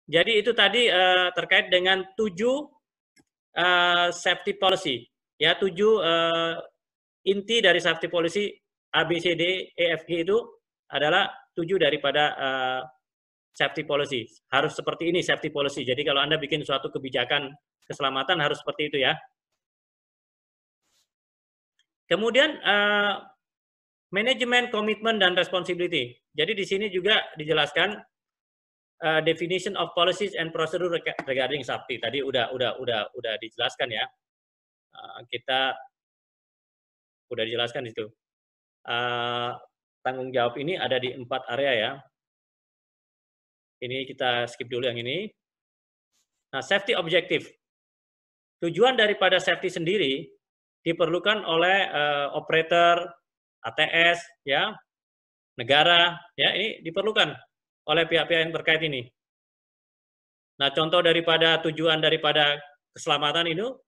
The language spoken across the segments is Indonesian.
Jadi itu tadi terkait dengan 7 safety policy, ya 7 inti dari safety policy A, B, C, D, E, F, G itu adalah 7 daripada safety policy. Harus seperti ini safety policy. Jadi kalau Anda bikin suatu kebijakan keselamatan harus seperti itu ya. Kemudian manajemen, komitmen, dan responsibility. Jadi di sini juga dijelaskan definition of policies and procedure regarding safety. Tadi udah dijelaskan ya. Kita udah dijelaskan di situ. Tanggung jawab ini ada di 4 area ya. Ini kita skip dulu yang ini. Nah, safety objective. Tujuan daripada safety sendiri diperlukan oleh operator, ATS, ya, negara, ya, ini diperlukan oleh pihak-pihak yang terkait ini. Nah, contoh daripada tujuan daripada keselamatan itu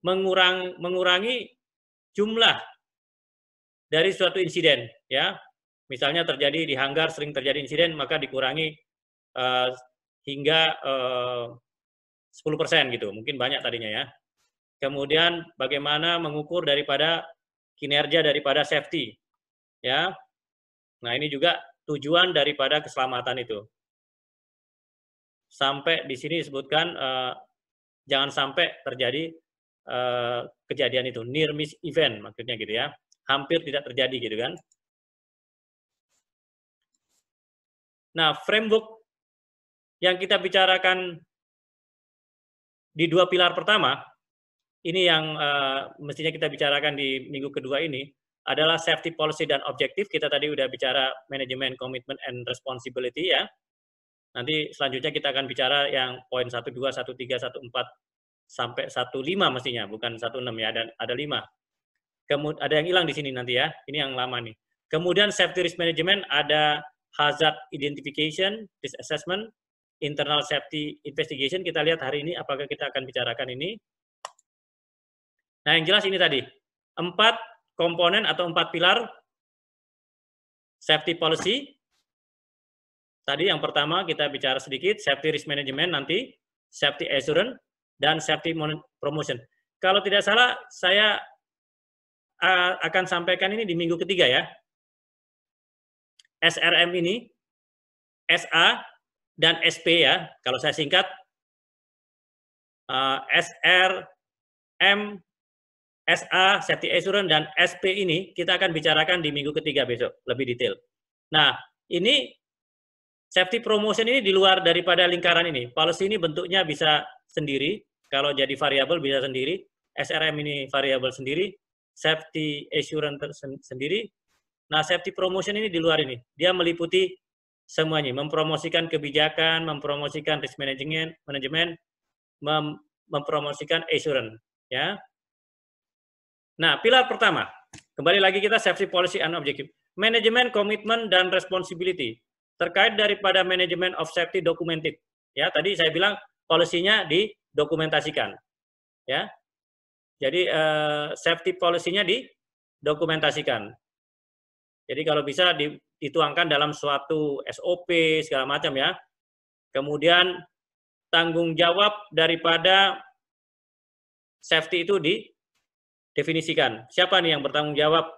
mengurangi jumlah dari suatu insiden, ya. Misalnya terjadi di hanggar sering terjadi insiden, maka dikurangi hingga 10% gitu, mungkin banyak tadinya ya. Kemudian bagaimana mengukur daripada kinerja daripada safety, ya. Nah, ini juga tujuan daripada keselamatan itu. Sampai di sini disebutkan jangan sampai terjadi kejadian itu, near miss event maksudnya gitu ya. Hampir tidak terjadi gitu kan. Nah, framework yang kita bicarakan di 2 pilar pertama, ini yang mestinya kita bicarakan di minggu kedua ini, adalah safety policy dan objektif. Kita tadi udah bicara manajemen, commitment, and responsibility ya. Nanti selanjutnya kita akan bicara yang poin 1, 2, 1, 3, 1, 4, sampai 1, 5 mestinya, bukan 1, 6 ya, ada 5. Kemudian ada yang hilang di sini nanti ya, ini yang lama nih. Kemudian safety risk management ada hazard identification, risk assessment, internal safety investigation. Kita lihat hari ini apakah kita akan bicarakan ini. Nah, yang jelas ini tadi 4 komponen atau 4 pilar safety policy. Tadi yang pertama kita bicara sedikit safety risk management, nanti safety assurance dan safety promotion. Kalau tidak salah saya akan sampaikan ini di minggu ketiga ya. SRM ini, SA dan SP ya, kalau saya singkat SRM, SA, Safety Assurance, dan SP ini kita akan bicarakan di minggu ketiga besok, lebih detail. Nah, ini safety promotion ini di luar daripada lingkaran ini. Policy ini bentuknya bisa sendiri, kalau jadi variabel bisa sendiri, SRM ini variabel sendiri, Safety Assurance sendiri. Nah, safety promotion ini di luar ini. Dia meliputi semuanya, mempromosikan kebijakan, mempromosikan risk management, mempromosikan assurance, ya. Nah, pilar pertama, kembali lagi kita safety policy and objective. Manajemen, komitmen, dan responsibility. Terkait daripada manajemen of safety documented. Ya, tadi saya bilang policy-nya didokumentasikan. Ya. Jadi safety policy-nya didokumentasikan. Jadi kalau bisa dituangkan dalam suatu SOP segala macam ya. Kemudian tanggung jawab daripada safety itu didefinisikan. Siapa nih yang bertanggung jawab?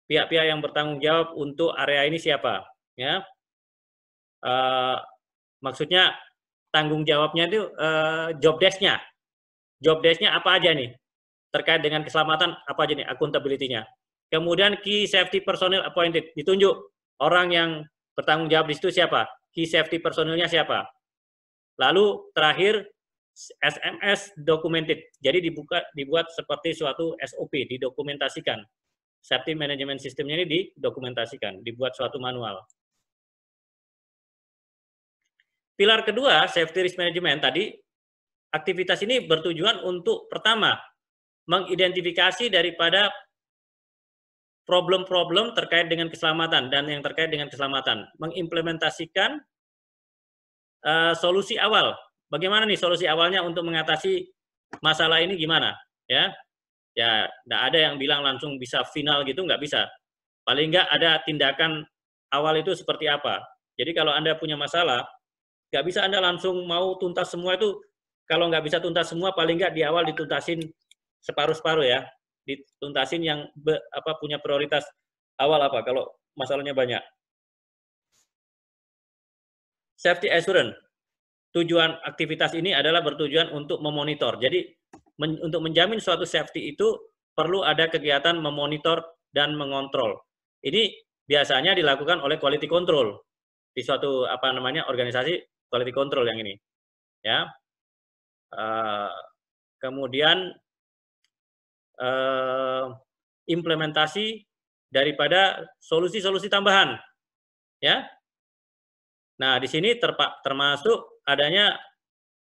Pihak-pihak yang bertanggung jawab untuk area ini siapa? Ya, maksudnya tanggung jawabnya itu job desk-nya. Job desk-nya apa aja nih? Terkait dengan keselamatan apa aja nih accountability-nya? Kemudian key safety personnel appointed, ditunjuk orang yang bertanggung jawab di situ siapa? Key safety personilnya siapa? Lalu terakhir SMS documented. Jadi dibuat seperti suatu SOP, didokumentasikan. Safety management systemnya ini didokumentasikan, dibuat suatu manual. Pilar kedua, safety risk management tadi, aktivitas ini bertujuan untuk pertama, mengidentifikasi daripada problem-problem terkait dengan keselamatan dan yang terkait dengan keselamatan, mengimplementasikan solusi awal. Bagaimana nih solusi awalnya untuk mengatasi masalah ini gimana? Ya, nggak ada yang bilang langsung bisa final gitu, nggak bisa. Paling nggak ada tindakan awal itu seperti apa. Jadi kalau Anda punya masalah, Nggak bisa Anda langsung mau tuntas semua itu, kalau nggak bisa tuntas semua, paling nggak di awal dituntasin separuh-separuh ya. Dituntasin yang punya prioritas awal apa, kalau masalahnya banyak. Safety assurance. Tujuan aktivitas ini adalah bertujuan untuk memonitor. Jadi untuk menjamin suatu safety itu perlu ada kegiatan memonitor dan mengontrol. Ini biasanya dilakukan oleh quality control di suatu organisasi quality control yang ini, ya. Kemudian implementasi daripada solusi-solusi tambahan, ya. Nah, di sini termasuk adanya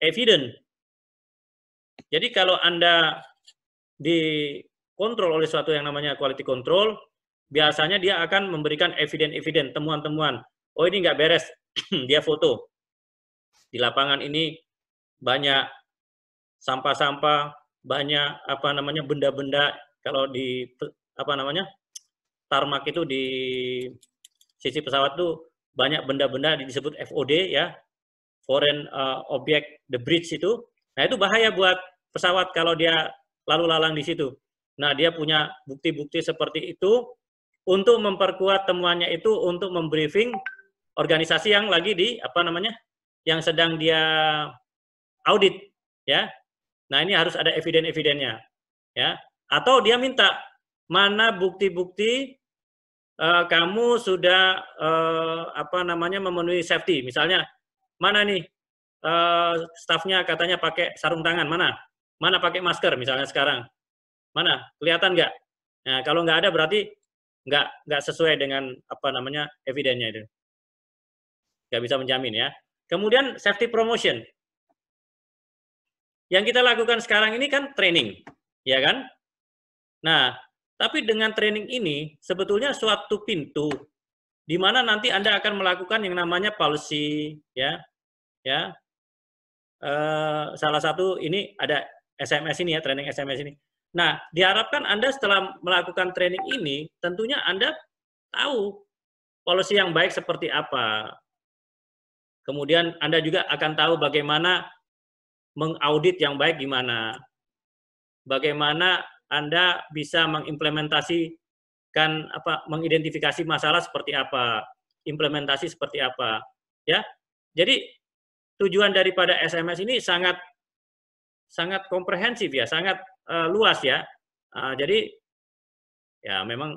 evidence. Jadi kalau Anda dikontrol oleh suatu yang namanya quality control, biasanya dia akan memberikan evidence, temuan-temuan. Oh, ini nggak beres, dia foto. Di lapangan ini banyak sampah-sampah, banyak benda-benda, kalau di tarmac itu di sisi pesawat tuh banyak benda-benda disebut FOD ya, foreign object debris itu. Nah, itu bahaya buat pesawat kalau dia lalu lalang di situ. Nah, dia punya bukti-bukti seperti itu untuk memperkuat temuannya itu untuk membriefing organisasi yang lagi di yang sedang dia audit ya. Nah, ini harus ada eviden-evidennya ya. Atau dia minta mana bukti-bukti kamu sudah memenuhi safety. Misalnya, mana nih stafnya katanya pakai sarung tangan, mana pakai masker misalnya sekarang, mana kelihatan nggak? Nah, kalau nggak ada berarti nggak sesuai dengan evidennya itu, nggak bisa menjamin ya. Kemudian safety promotion, yang kita lakukan sekarang ini kan training, ya kan? Nah, tapi dengan training ini sebetulnya suatu pintu di mana nanti Anda akan melakukan yang namanya policy, ya. Salah satu ini ada SMS ini ya, training SMS ini. Nah, diharapkan Anda setelah melakukan training ini, tentunya Anda tahu policy yang baik seperti apa. Kemudian Anda juga akan tahu bagaimana mengaudit yang baik gimana. Bagaimana Anda bisa mengimplementasikan mengidentifikasi masalah seperti apa, implementasi seperti apa, ya. Jadi tujuan daripada SMS ini sangat komprehensif ya, sangat luas ya. Jadi ya memang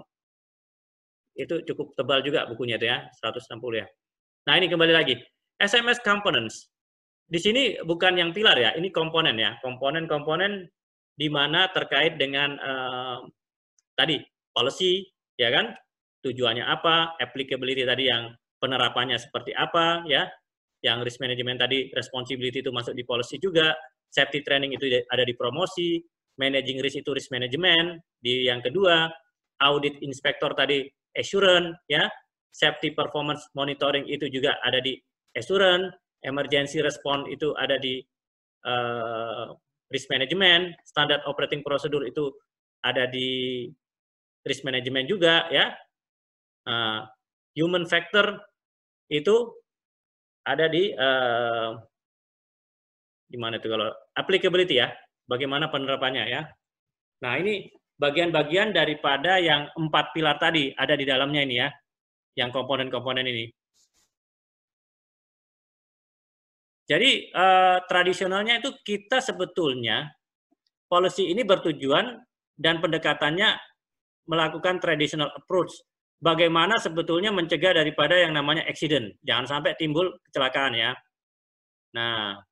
itu cukup tebal juga bukunya itu ya, 160 ya. Nah, ini kembali lagi. SMS components. Di sini bukan yang pilar ya, ini komponen ya. Komponen-komponen di mana terkait dengan tadi policy ya kan, tujuannya apa, applicability tadi yang penerapannya seperti apa ya, yang risk management tadi responsibility itu masuk di policy juga, safety training itu ada di promosi, managing risk itu risk management di yang kedua, audit inspector tadi assurance ya, safety performance monitoring itu juga ada di assurance, emergency response itu ada di risk management, standard operating procedure itu ada di risk management juga ya. Human factor itu ada di gimana itu kalau applicability ya, bagaimana penerapannya ya. Nah, ini bagian-bagian daripada yang 4 pilar tadi ada di dalamnya ini ya, yang komponen-komponen ini. Jadi tradisionalnya itu kita sebetulnya policy ini bertujuan dan pendekatannya melakukan traditional approach. Bagaimana sebetulnya mencegah daripada yang namanya accident, jangan sampai timbul kecelakaan ya. Nah,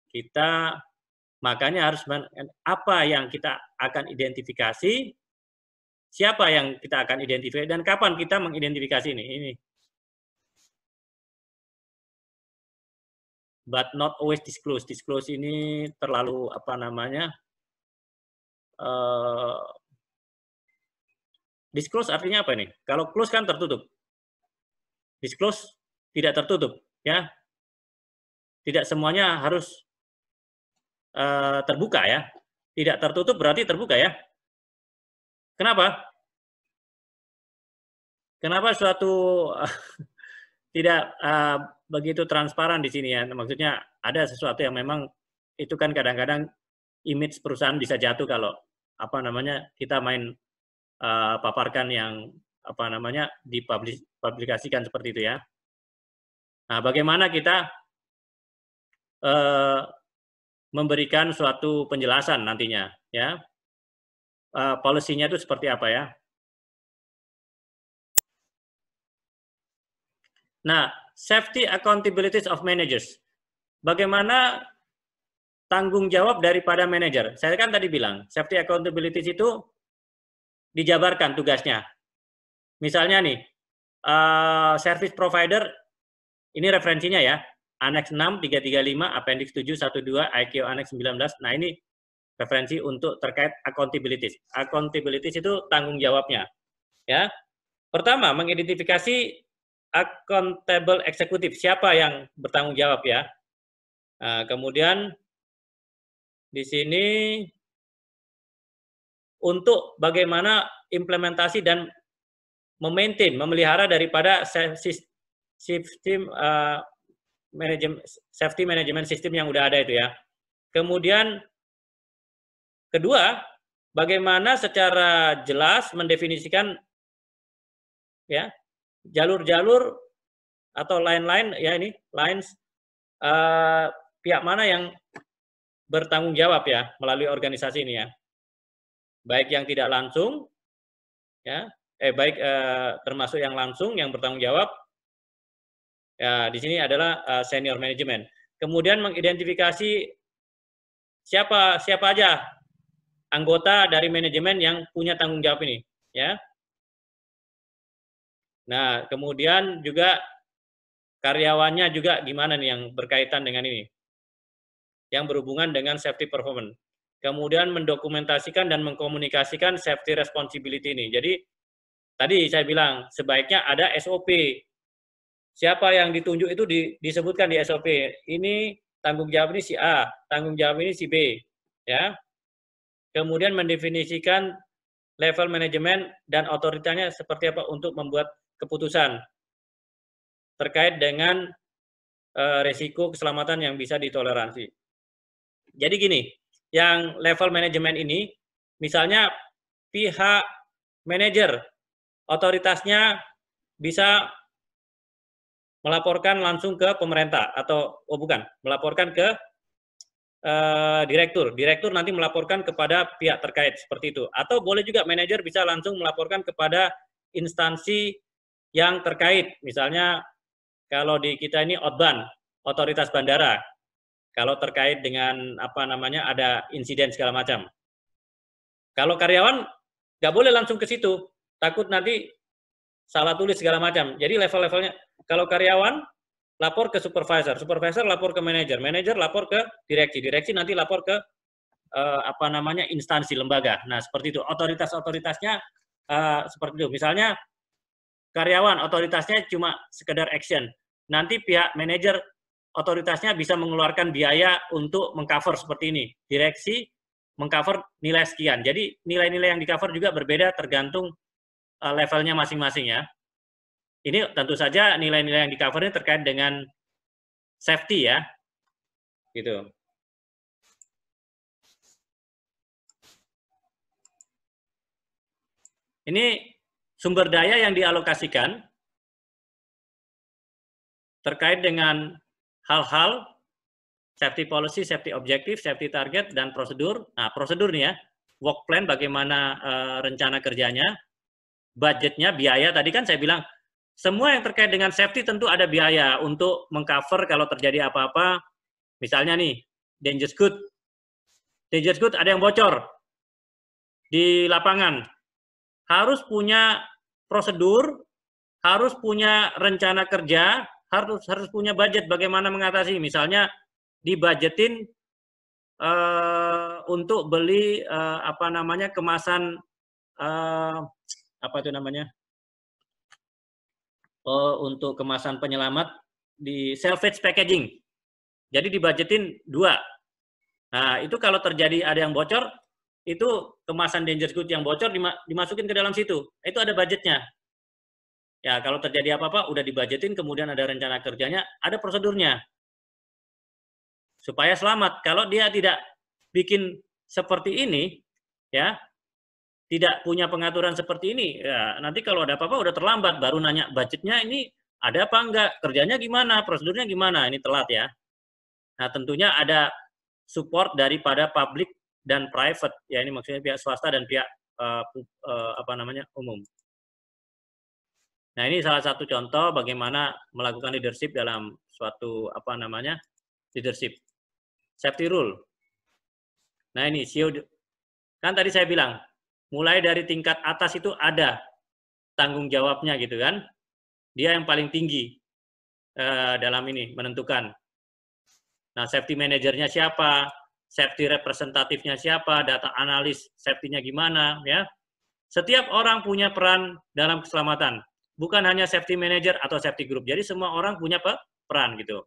kita makanya harus apa yang kita akan identifikasi, siapa yang kita akan identifikasi, dan kapan kita mengidentifikasi ini. But not always disclose. Disclose ini terlalu disclose artinya apa nih? Kalau close kan tertutup. Disclose tidak tertutup, ya. Tidak semuanya harus terbuka ya. Tidak tertutup berarti terbuka ya. Kenapa? Kenapa suatu tidak begitu transparan di sini ya. Maksudnya ada sesuatu yang memang itu kan kadang-kadang image perusahaan bisa jatuh kalau apa namanya kita main paparkan yang apa namanya dipublikasikan seperti itu ya. Nah, bagaimana kita memberikan suatu penjelasan nantinya ya, policy-nya itu seperti apa ya. Nah, safety accountabilities of managers. Bagaimana tanggung jawab daripada manajer? Saya kan tadi bilang, safety accountabilities itu dijabarkan tugasnya. Misalnya nih, service provider, ini referensinya ya, Annex 6, 335, Appendix 7, 12, IQ Annex 19. Nah, ini referensi untuk terkait accountabilities. Accountabilities itu tanggung jawabnya. Ya. Pertama, mengidentifikasi accountable eksekutif, siapa yang bertanggung jawab ya. Nah, kemudian di sini untuk bagaimana implementasi dan memaintain, memelihara daripada sistem safety management system yang udah ada itu ya. Kemudian kedua, bagaimana secara jelas mendefinisikan ya jalur-jalur atau line-line ya ini lines pihak mana yang bertanggung jawab ya melalui organisasi ini ya, baik yang tidak langsung ya baik termasuk yang langsung yang bertanggung jawab ya. Di sini adalah senior manajemen. Kemudian mengidentifikasi siapa aja anggota dari manajemen yang punya tanggung jawab ini ya. Nah, kemudian juga karyawannya juga gimana nih yang berkaitan dengan ini, yang berhubungan dengan safety performance. Kemudian mendokumentasikan dan mengkomunikasikan safety responsibility ini. Jadi tadi saya bilang sebaiknya ada SOP. Siapa yang ditunjuk itu disebutkan di SOP. Ini tanggung jawab ini si A, tanggung jawab ini si B, ya. Kemudian mendefinisikan level manajemen dan otoritasnya seperti apa untuk membuat keputusan terkait dengan resiko keselamatan yang bisa ditoleransi. Jadi gini, yang level manajemen ini, misalnya pihak manajer, otoritasnya bisa melaporkan langsung ke pemerintah atau bukan, melaporkan ke direktur. Direktur nanti melaporkan kepada pihak terkait seperti itu. Atau boleh juga manajer bisa langsung melaporkan kepada instansi yang terkait. Misalnya kalau di kita ini OTBAN, otoritas bandara. Kalau terkait dengan apa namanya ada insiden segala macam. Kalau karyawan nggak boleh langsung ke situ, takut nanti salah tulis segala macam. Jadi level-levelnya, kalau karyawan lapor ke supervisor, supervisor lapor ke manajer, manajer lapor ke direksi, direksi nanti lapor ke apa namanya instansi lembaga. Nah seperti itu. Otoritasnya seperti itu. Misalnya karyawan otoritasnya cuma sekedar action. Nanti pihak manajer otoritasnya bisa mengeluarkan biaya untuk mengcover seperti ini. Direksi mengcover nilai sekian. Jadi nilai-nilai yang di-cover juga berbeda tergantung levelnya masing-masing ya. Ini tentu saja nilai-nilai yang di-cover ini terkait dengan safety ya. Gitu. Ini sumber daya yang dialokasikan terkait dengan hal-hal safety policy, safety objective, safety target, dan prosedur. Nah, prosedur nih ya, work plan bagaimana rencana kerjanya, budgetnya, biaya. Tadi kan saya bilang, semua yang terkait dengan safety tentu ada biaya untuk mengcover kalau terjadi apa-apa. Misalnya nih, dangerous good. Dangerous good ada yang bocor di lapangan. Harus punya prosedur, harus punya rencana kerja, harus punya budget bagaimana mengatasi. Misalnya dibudgetin untuk beli apa namanya kemasan apa itu namanya untuk kemasan penyelamat di salvage packaging. Jadi dibudgetin 2. Nah itu kalau terjadi ada yang bocor, itu kemasan dangerous good yang bocor dimasukin ke dalam situ. Itu ada budgetnya. Ya, kalau terjadi apa-apa udah dibudgetin, kemudian ada rencana kerjanya, ada prosedurnya. Supaya selamat. Kalau dia tidak bikin seperti ini, ya, tidak punya pengaturan seperti ini, ya nanti kalau ada apa-apa udah terlambat, baru nanya budgetnya ini ada apa enggak, kerjanya gimana, prosedurnya gimana, ini telat ya. Nah, tentunya ada support daripada public dan private, ya ini maksudnya pihak swasta dan pihak umum. Nah, ini salah satu contoh bagaimana melakukan leadership dalam suatu leadership. Safety rule. Nah, ini CEO kan tadi saya bilang, mulai dari tingkat atas itu ada tanggung jawabnya gitu kan. Dia yang paling tinggi dalam ini menentukan. Nah, safety manajernya siapa, safety representatifnya siapa, data analis safety-nya gimana ya. Setiap orang punya peran dalam keselamatan. Bukan hanya safety manager atau safety group. Jadi semua orang punya peran gitu.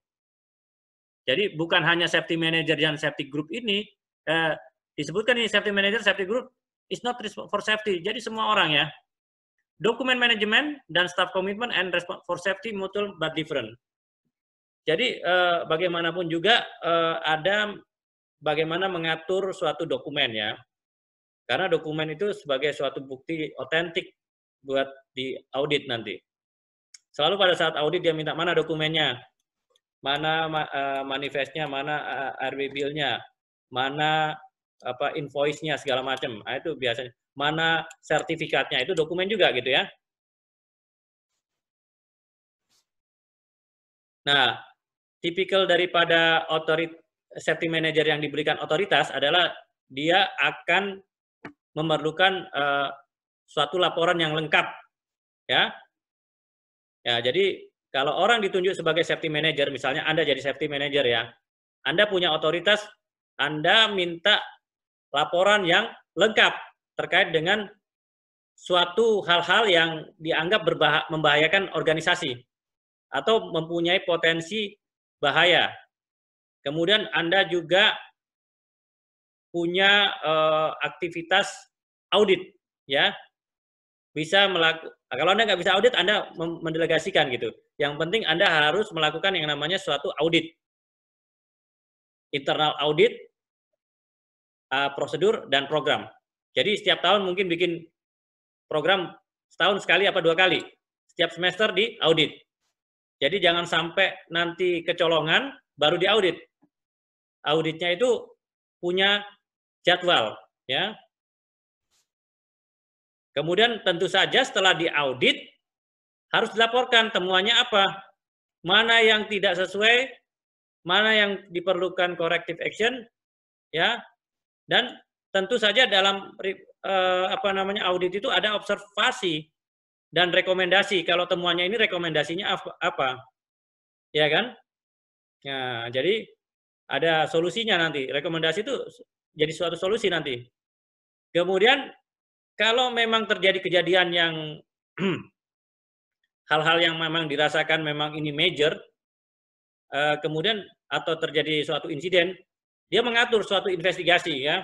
Jadi bukan hanya safety manager dan safety group ini disebutkan ini safety manager, safety group is not responsible for safety. Jadi semua orang ya. Dokumen manajemen dan staff commitment and response for safety mutual but different. Jadi bagaimanapun juga ada bagaimana mengatur suatu dokumen ya. Karena dokumen itu sebagai suatu bukti otentik buat di audit nanti. Selalu pada saat audit dia minta mana dokumennya, mana manifestnya, mana RW bill-nya, mana invoice-nya segala macam. Nah, itu biasanya. Mana sertifikatnya, itu dokumen juga gitu ya. Nah, tipikal daripada safety manager yang diberikan otoritas adalah dia akan memerlukan suatu laporan yang lengkap, ya. Ya, jadi kalau orang ditunjuk sebagai safety manager, misalnya Anda jadi safety manager ya, Anda punya otoritas, Anda minta laporan yang lengkap terkait dengan suatu hal-hal yang dianggap membahayakan organisasi atau mempunyai potensi bahaya. Kemudian Anda juga punya aktivitas audit, ya. Bisa kalau Anda nggak bisa audit, Anda mendelegasikan gitu. Yang penting Anda harus melakukan yang namanya suatu audit. Internal audit, prosedur, dan program. Jadi setiap tahun mungkin bikin program setahun sekali apa 2 kali. Setiap semester di audit. Jadi jangan sampai nanti kecolongan baru diaudit. Auditnya itu punya jadwal, ya. Kemudian tentu saja setelah diaudit harus dilaporkan temuannya apa, mana yang tidak sesuai, mana yang diperlukan corrective action, ya. Dan tentu saja dalam audit itu ada observasi dan rekomendasi. Kalau temuannya ini rekomendasinya apa, ya kan? Nah, jadi ada solusinya nanti. Rekomendasi itu jadi suatu solusi nanti. Kemudian kalau memang terjadi kejadian yang hal-hal yang memang dirasakan memang ini major, kemudian atau terjadi suatu insiden, dia mengatur suatu investigasi ya.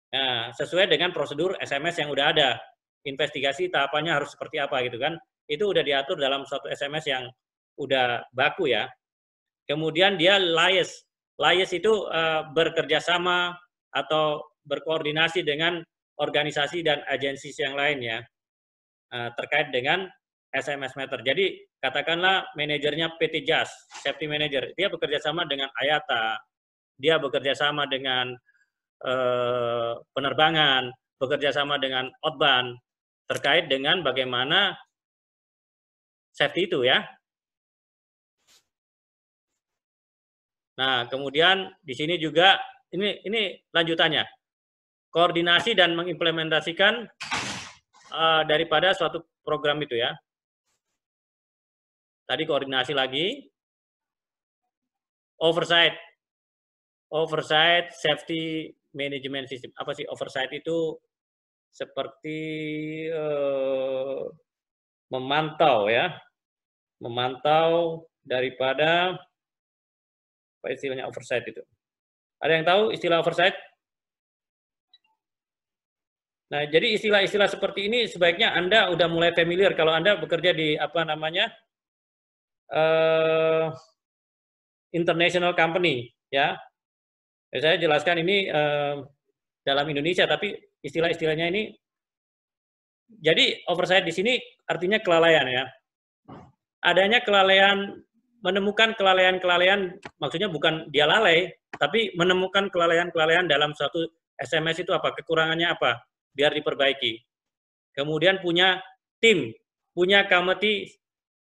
Nah, sesuai dengan prosedur SMS yang udah ada. Investigasi tahapannya harus seperti apa gitu kan. Itu udah diatur dalam suatu SMS yang udah baku ya. Kemudian dia liaise. Liaise itu bekerja sama atau berkoordinasi dengan organisasi dan agensi yang lain ya. Terkait dengan SMS Matter. Jadi katakanlah manajernya PT JAS, safety manager, dia bekerja sama dengan IATA, dia bekerja sama dengan penerbangan, bekerja sama dengan outbound, terkait dengan bagaimana safety itu ya. Nah, kemudian di sini juga ini lanjutannya. Koordinasi dan mengimplementasikan daripada suatu program itu ya. Tadi koordinasi lagi. Oversight safety management system. Apa sih oversight itu? Seperti memantau ya. Memantau daripada apa istilahnya oversight itu. Ada yang tahu istilah oversight? Nah, jadi istilah-istilah seperti ini sebaiknya Anda udah mulai familiar kalau Anda bekerja di apa namanya international company, ya. Saya jelaskan ini dalam Indonesia, tapi istilah-istilahnya ini. Jadi oversight di sini artinya kelalaian, ya. Adanya kelalaian, menemukan kelalaian-kelalaian, maksudnya bukan dia lalai, tapi menemukan kelalaian-kelalaian dalam suatu SMS itu apa, kekurangannya apa, biar diperbaiki. Kemudian punya tim, punya committee,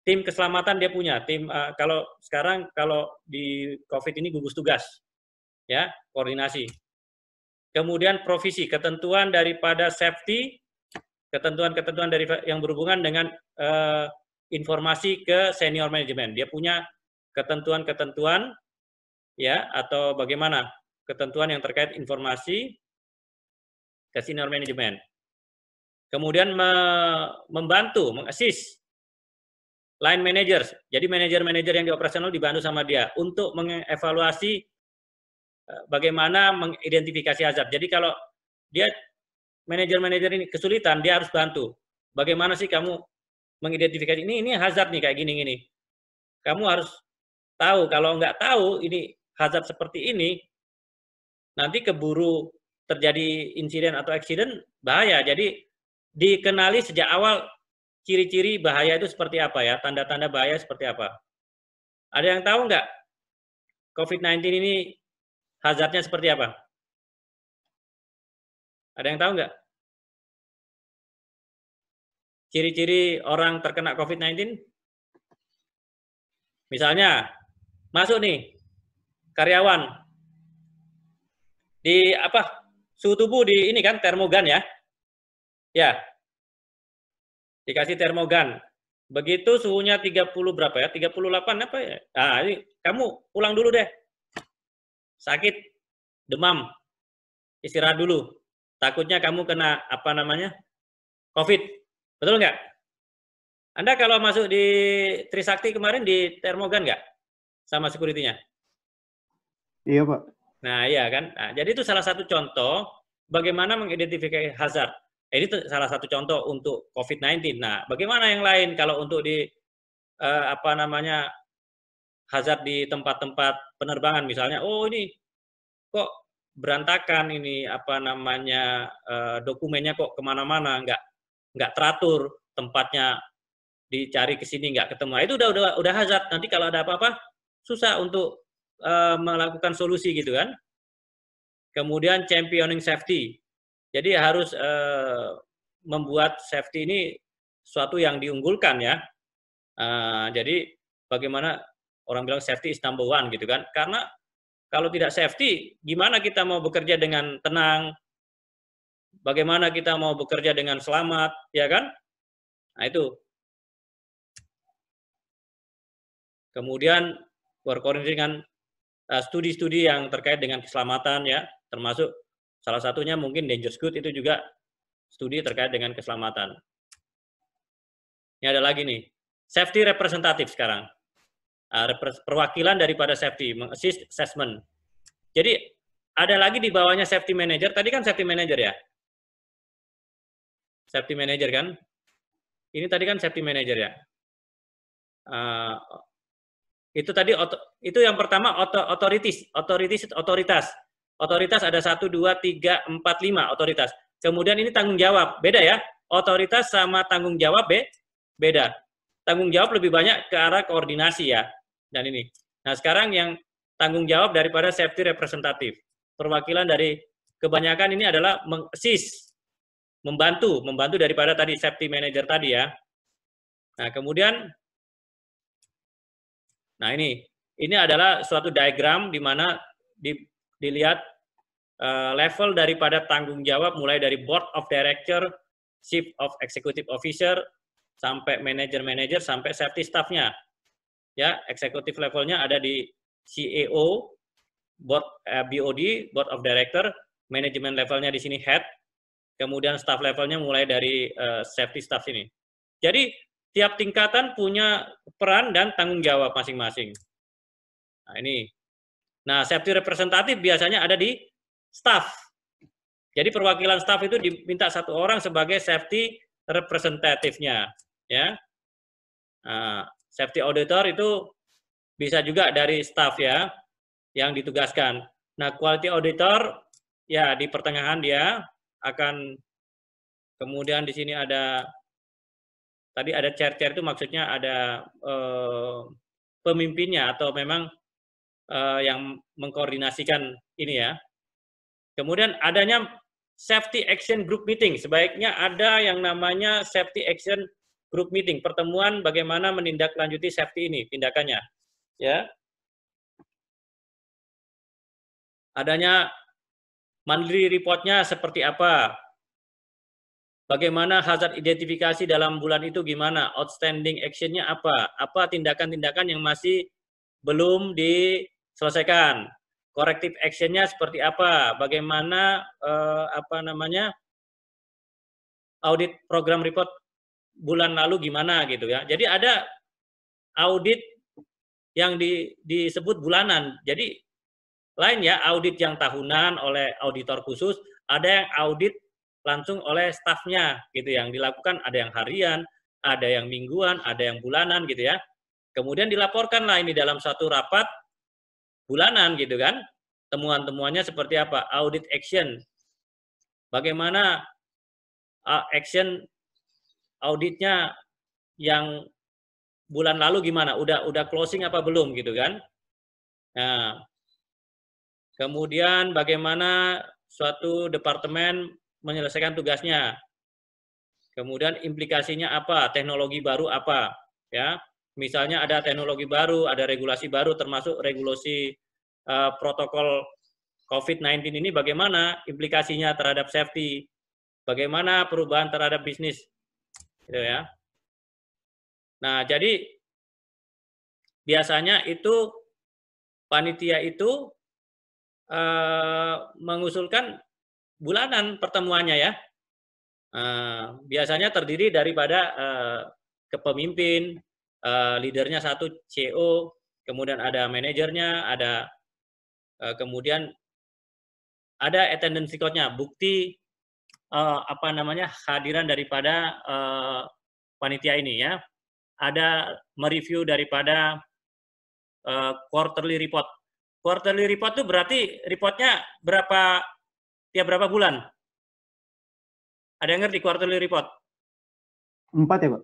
tim keselamatan dia punya, tim kalau sekarang kalau di COVID ini gugus tugas, ya, koordinasi. Kemudian provisi, ketentuan daripada safety, ketentuan-ketentuan dari yang berhubungan dengan informasi ke senior manajemen. Dia punya ketentuan-ketentuan, ya, atau bagaimana ketentuan yang terkait informasi ke senior manajemen. Kemudian membantu, mengassist line managers. Jadi manajer-manajer yang di operasional dibantu sama dia untuk mengevaluasi bagaimana mengidentifikasi hazard. Jadi kalau dia manajer-manajer ini kesulitan, dia harus bantu. Bagaimana sih kamu mengidentifikasi ini hazard nih kayak gini-gini. Kamu harus tahu, kalau nggak tahu ini hazard seperti ini, nanti keburu terjadi insiden atau accident, bahaya. Jadi dikenali sejak awal ciri-ciri bahaya itu seperti apa, ya, tanda-tanda bahaya seperti apa. Ada yang tahu nggak COVID-19 ini hazardnya seperti apa? Ada yang tahu nggak? Ciri-ciri orang terkena COVID-19? Misalnya, masuk nih, karyawan, di apa, suhu tubuh di ini kan, termogan, ya. Ya, dikasih termogan. Begitu suhunya 30 berapa ya, 38 apa ya? Nah, ini kamu pulang dulu deh. Sakit, demam, istirahat dulu. Takutnya kamu kena apa namanya, COVID. Betul nggak? Anda kalau masuk di Trisakti kemarin di termogan nggak? Sama security-nya? Iya, Pak. Nah, iya kan? Nah, jadi itu salah satu contoh bagaimana mengidentifikasi hazard. Ini salah satu contoh untuk COVID-19. Nah, bagaimana yang lain kalau untuk di apa namanya hazard di tempat-tempat penerbangan misalnya, oh ini kok berantakan ini apa namanya dokumennya kok kemana-mana, nggak teratur, tempatnya dicari ke sini nggak ketemu. Nah, itu udah hazard. Nanti kalau ada apa-apa susah untuk melakukan solusi gitu kan. Kemudian championing safety. Jadi harus membuat safety ini suatu yang diunggulkan, ya. Jadi bagaimana orang bilang safety is number one gitu kan. Karena kalau tidak safety, gimana kita mau bekerja dengan tenang? Bagaimana kita mau bekerja dengan selamat, ya kan? Nah, itu. Kemudian berkoordinasi dengan studi-studi yang terkait dengan keselamatan, ya, termasuk salah satunya mungkin dangerous good, itu juga studi terkait dengan keselamatan. Ini ada lagi nih, safety representative sekarang. Perwakilan daripada safety, mengassist assessment. Jadi ada lagi di bawahnya safety manager, tadi kan safety manager, ya. Safety manager kan. Ini tadi kan safety manager, ya. Itu tadi itu yang pertama otoritas. Otoritas ada 1 2 3 4 5 otoritas. Kemudian ini tanggung jawab, beda ya. Otoritas sama tanggung jawab beda. Tanggung jawab lebih banyak ke arah koordinasi, ya. Dan ini. Nah, sekarang yang tanggung jawab daripada safety representative. Perwakilan dari kebanyakan ini adalah mengassist, membantu daripada tadi safety manager tadi, ya. Nah, kemudian nah ini adalah suatu diagram di mana dilihat level daripada tanggung jawab mulai dari board of director, chief of executive officer, sampai manager sampai safety staff-nya. Ya, eksekutif levelnya ada di CEO, BOD, board of director, manajemen levelnya di sini head, kemudian staff levelnya mulai dari safety staff ini. Jadi tiap tingkatan punya peran dan tanggung jawab masing-masing. Nah, ini. Nah, safety representative biasanya ada di staff. Jadi perwakilan staf itu diminta 1 orang sebagai safety representative-nya, ya. Nah, safety auditor itu bisa juga dari staf ya, yang ditugaskan. Nah, quality auditor ya di pertengahan dia akan, kemudian di sini ada, tadi ada chair-chair itu maksudnya ada pemimpinnya atau memang yang mengkoordinasikan ini ya. Kemudian adanya safety action group meeting, sebaiknya ada yang namanya safety action group meeting, pertemuan bagaimana menindaklanjuti safety ini, tindakannya. Ya. Adanya monthly report-nya seperti apa, bagaimana hazard identifikasi dalam bulan itu gimana, outstanding action-nya apa tindakan-tindakan yang masih belum diselesaikan, corrective action-nya seperti apa, bagaimana audit program report bulan lalu gimana gitu ya. Jadi ada audit yang disebut bulanan. Jadi lain ya, audit yang tahunan oleh auditor khusus, ada yang audit langsung oleh stafnya gitu, yang dilakukan ada yang harian, ada yang mingguan, ada yang bulanan gitu ya. Kemudian dilaporkanlah ini dalam satu rapat bulanan gitu kan. Temuan-temuannya seperti apa? Audit action. Bagaimana action auditnya yang bulan lalu gimana? Udah closing apa belum gitu kan? Nah, kemudian bagaimana suatu departemen menyelesaikan tugasnya. Kemudian implikasinya apa? Teknologi baru apa? Ya, misalnya ada teknologi baru, ada regulasi baru, termasuk regulasi protokol COVID-19 ini bagaimana implikasinya terhadap safety, bagaimana perubahan terhadap bisnis, gitu ya. Nah, jadi biasanya itu panitia itu mengusulkan bulanan pertemuannya ya. Biasanya terdiri daripada kepemimpin, leadernya 1 CEO, kemudian ada manajernya, ada kemudian ada attendance record-nya, bukti hadiran daripada panitia ini ya. Ada mereview daripada quarterly report. Quarterly report itu berarti reportnya tiap berapa bulan? Ada yang ngerti quarterly report? 4 ya, Pak?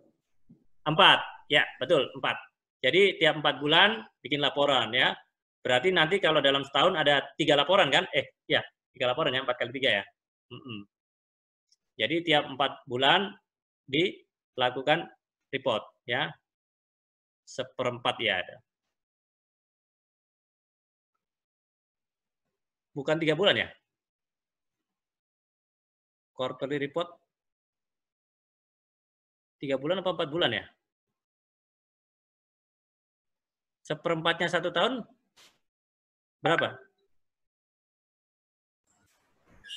4, ya betul 4. Jadi tiap 4 bulan bikin laporan ya. Berarti nanti kalau dalam setahun ada 3 laporan kan? Ya 3 laporan ya, 4 kali 3 ya. Jadi tiap 4 bulan dilakukan report ya. 1/4 ya ada. Bukan 3 bulan ya? Quarterly report 3 bulan apa 4 bulan ya? 1/4-nya 1 tahun berapa?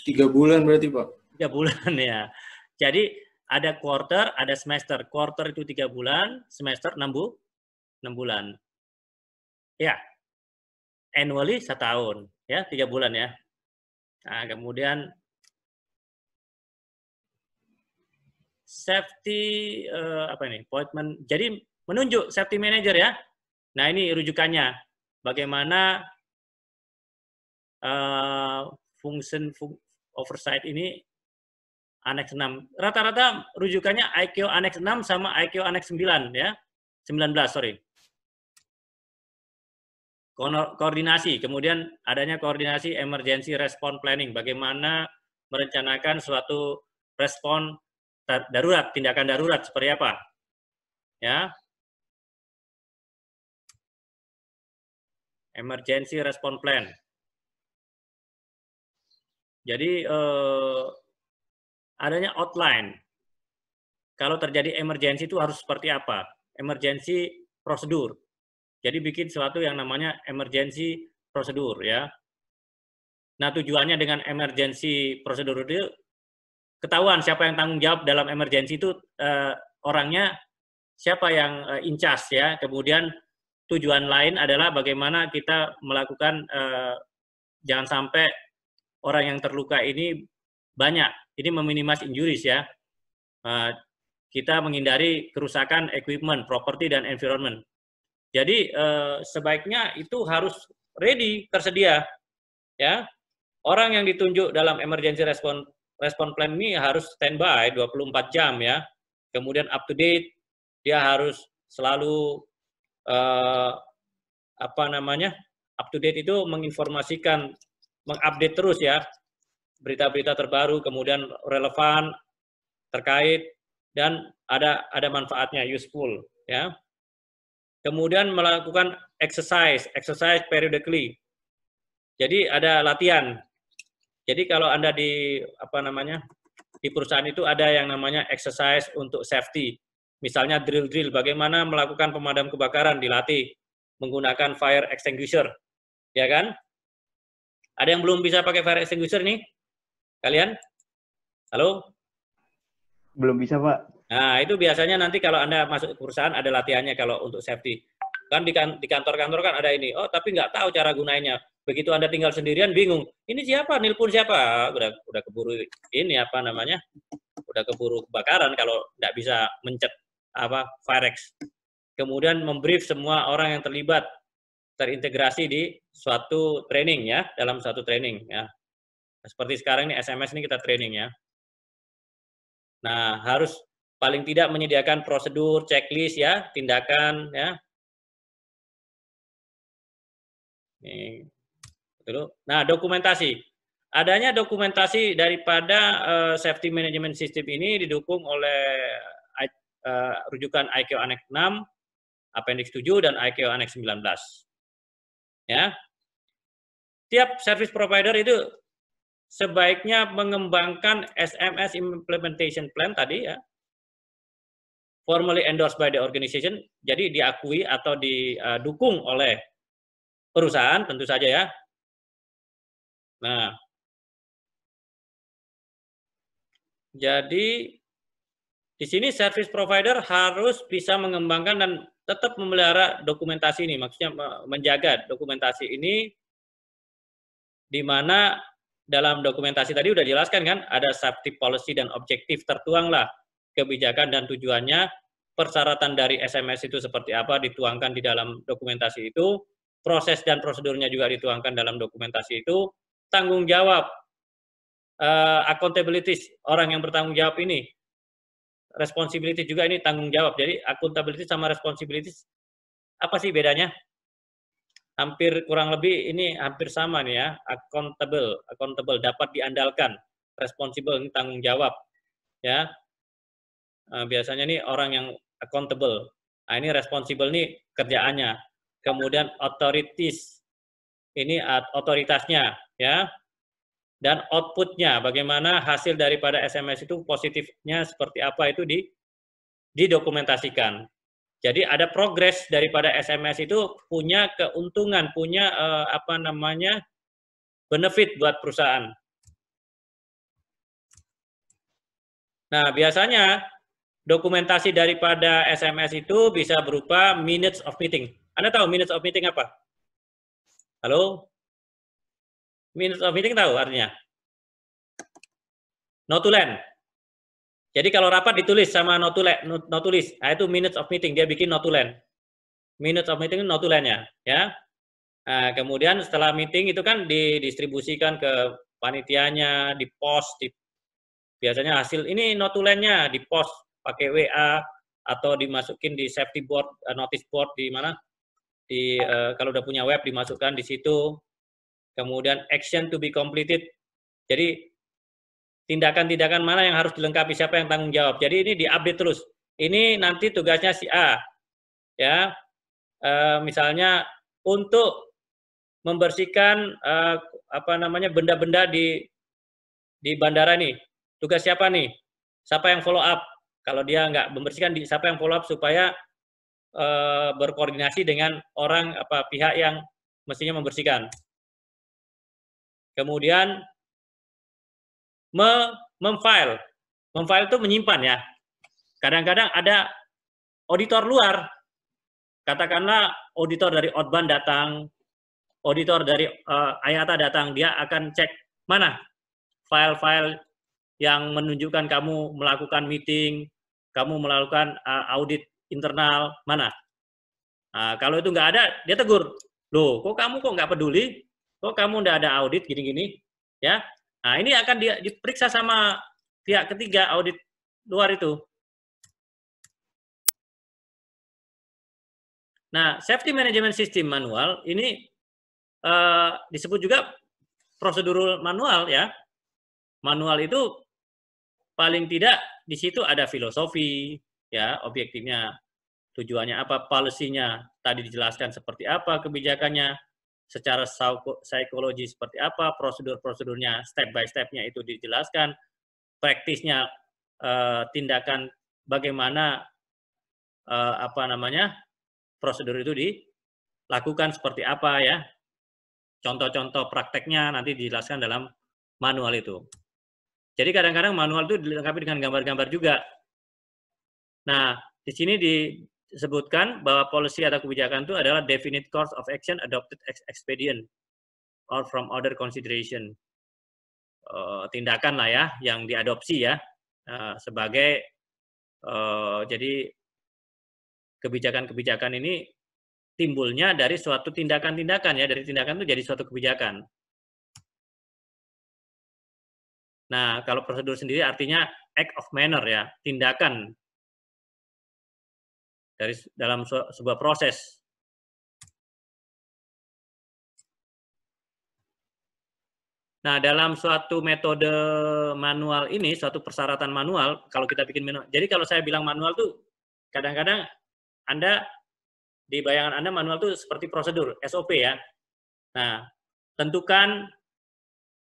3 bulan berarti, Pak. 3 bulan ya. Jadi ada quarter, ada semester. Quarter itu 3 bulan, semester 6 bulan. Ya. Annually 1 tahun ya, 3 bulan ya. Nah, kemudian safety appointment. Jadi menunjuk safety manager ya. Nah, ini rujukannya. Bagaimana function oversight ini Annex 6. Rata-rata rujukannya IQ Annex 6 sama IQ Annex 9 ya. 19, sorry. Koordinasi, kemudian adanya koordinasi emergency response planning, bagaimana merencanakan suatu respon darurat, tindakan darurat seperti apa, ya, emergency response plan. Jadi adanya outline, kalau terjadi emergency itu harus seperti apa, emergency prosedur. Jadi bikin sesuatu yang namanya emergency prosedur ya. Nah, tujuannya dengan emergency prosedur itu ketahuan siapa yang tanggung jawab dalam emergency itu, orangnya siapa yang in charge ya. Kemudian tujuan lain adalah bagaimana kita melakukan jangan sampai orang yang terluka ini banyak. Ini meminimasi injuries ya. Kita menghindari kerusakan equipment, property, dan environment. Jadi sebaiknya itu harus ready, tersedia. Ya, orang yang ditunjuk dalam emergency response plan ini harus standby 24 jam ya. Kemudian up to date, dia harus selalu up to date itu menginformasikan, mengupdate terus ya berita-berita terbaru, kemudian relevan, terkait, dan ada manfaatnya, useful ya. Kemudian melakukan exercise periodically. Jadi ada latihan. Jadi kalau Anda di di perusahaan itu ada yang namanya exercise untuk safety. Misalnya drill, bagaimana melakukan pemadam kebakaran, dilatih menggunakan fire extinguisher, ya kan? Ada yang belum bisa pakai fire extinguisher nih? Kalian? Halo? Belum bisa, Pak. Nah, itu biasanya nanti kalau Anda masuk ke perusahaan ada latihannya kalau untuk safety. Kan di kantor-kantor kan ada ini. Oh, tapi nggak tahu cara gunainya. Begitu Anda tinggal sendirian bingung. Ini siapa? Nelpon siapa? Udah keburu ini udah keburu kebakaran kalau nggak bisa mencet Firex. Kemudian membrief semua orang yang terlibat, terintegrasi di suatu training ya, dalam suatu training ya. Seperti sekarang ini SMS ini kita training ya. Nah, harus paling tidak menyediakan prosedur, checklist ya, tindakan ya. Nah, dokumentasi. Adanya dokumentasi daripada safety management system ini didukung oleh rujukan ICAO Annex 6, Appendix 7 dan ICAO Annex 19. Ya. Tiap service provider itu sebaiknya mengembangkan SMS implementation plan tadi ya, formally endorsed by the organization, jadi diakui atau didukung oleh perusahaan tentu saja ya. Nah, jadi di sini service provider harus bisa mengembangkan dan tetap memelihara dokumentasi ini, maksudnya menjaga dokumentasi ini, di mana dalam dokumentasi tadi udah jelaskan kan, ada safety policy dan objektif, tertuanglah kebijakan dan tujuannya, persyaratan dari SMS itu seperti apa dituangkan di dalam dokumentasi itu, proses dan prosedurnya juga dituangkan dalam dokumentasi itu, tanggung jawab, accountability, orang yang bertanggung jawab ini, responsibility juga ini tanggung jawab. Jadi accountability sama responsibility apa sih bedanya? Hampir kurang lebih ini hampir sama nih ya. Accountable dapat diandalkan, responsible ini tanggung jawab ya. Biasanya nih orang yang accountable. Nah, ini responsible nih kerjaannya. Kemudian authorities ini otoritasnya ya. Dan outputnya, bagaimana hasil daripada SMS itu positifnya seperti apa itu didokumentasikan. Jadi ada progres daripada SMS itu punya keuntungan, punya benefit buat perusahaan. Nah, biasanya dokumentasi daripada SMS itu bisa berupa minutes of meeting. Anda tahu minutes of meeting apa? Halo? Minutes of meeting tahu artinya? Notulen. Jadi kalau rapat ditulis sama notulis, nah itu minutes of meeting, dia bikin notulen. Minutes of meeting notulennya, ya. Nah, kemudian setelah meeting itu kan didistribusikan ke panitianya, di post, biasanya hasil ini notulennya di post pakai WA atau dimasukin di safety board, notice board di mana, kalau udah punya web dimasukkan di situ. Kemudian action to be completed. Jadi tindakan-tindakan mana yang harus dilengkapi, siapa yang tanggung jawab. Jadi ini diupdate terus. Ini nanti tugasnya si A, ya, misalnya untuk membersihkan benda-benda di bandara nih. Tugas siapa nih? Siapa yang follow up? Kalau dia nggak membersihkan, siapa yang follow up supaya berkoordinasi dengan pihak yang mestinya membersihkan. Kemudian memfile itu menyimpan ya. Kadang-kadang ada auditor luar, katakanlah auditor dari Outbound datang, auditor dari IATA datang, dia akan cek mana file-file yang menunjukkan kamu melakukan meeting, kamu melakukan audit internal, mana? Nah, kalau itu nggak ada, dia tegur. Loh, kok kamu nggak peduli? Kok kamu nggak ada audit gini-gini? Ya, nah ini akan diperiksa sama pihak ketiga audit luar itu. Nah, safety management system manual ini disebut juga prosedur manual ya. Manual itu paling tidak di situ ada filosofi ya, objektifnya, tujuannya apa, policy-nya tadi dijelaskan seperti apa, kebijakannya secara psikologi seperti apa, prosedur-prosedurnya step by step-nya itu dijelaskan, praktisnya tindakan bagaimana prosedur itu dilakukan seperti apa ya. Contoh-contoh prakteknya nanti dijelaskan dalam manual itu. Jadi kadang-kadang manual itu dilengkapi dengan gambar-gambar juga. Nah, di sini disebutkan bahwa policy atau kebijakan itu adalah definite course of action adopted ex expedient or from other consideration. Tindakan lah ya yang diadopsi ya sebagai jadi kebijakan-kebijakan ini timbulnya dari suatu tindakan-tindakan ya, dari tindakan itu jadi suatu kebijakan. Nah, kalau prosedur sendiri artinya act of manner ya, tindakan dari dalam sebuah proses. Nah, dalam suatu metode manual ini, suatu persyaratan manual, kalau kita bikin manual, jadi kalau saya bilang manual tuh kadang-kadang Anda di bayangan Anda manual itu seperti prosedur, SOP ya. Nah, tentukan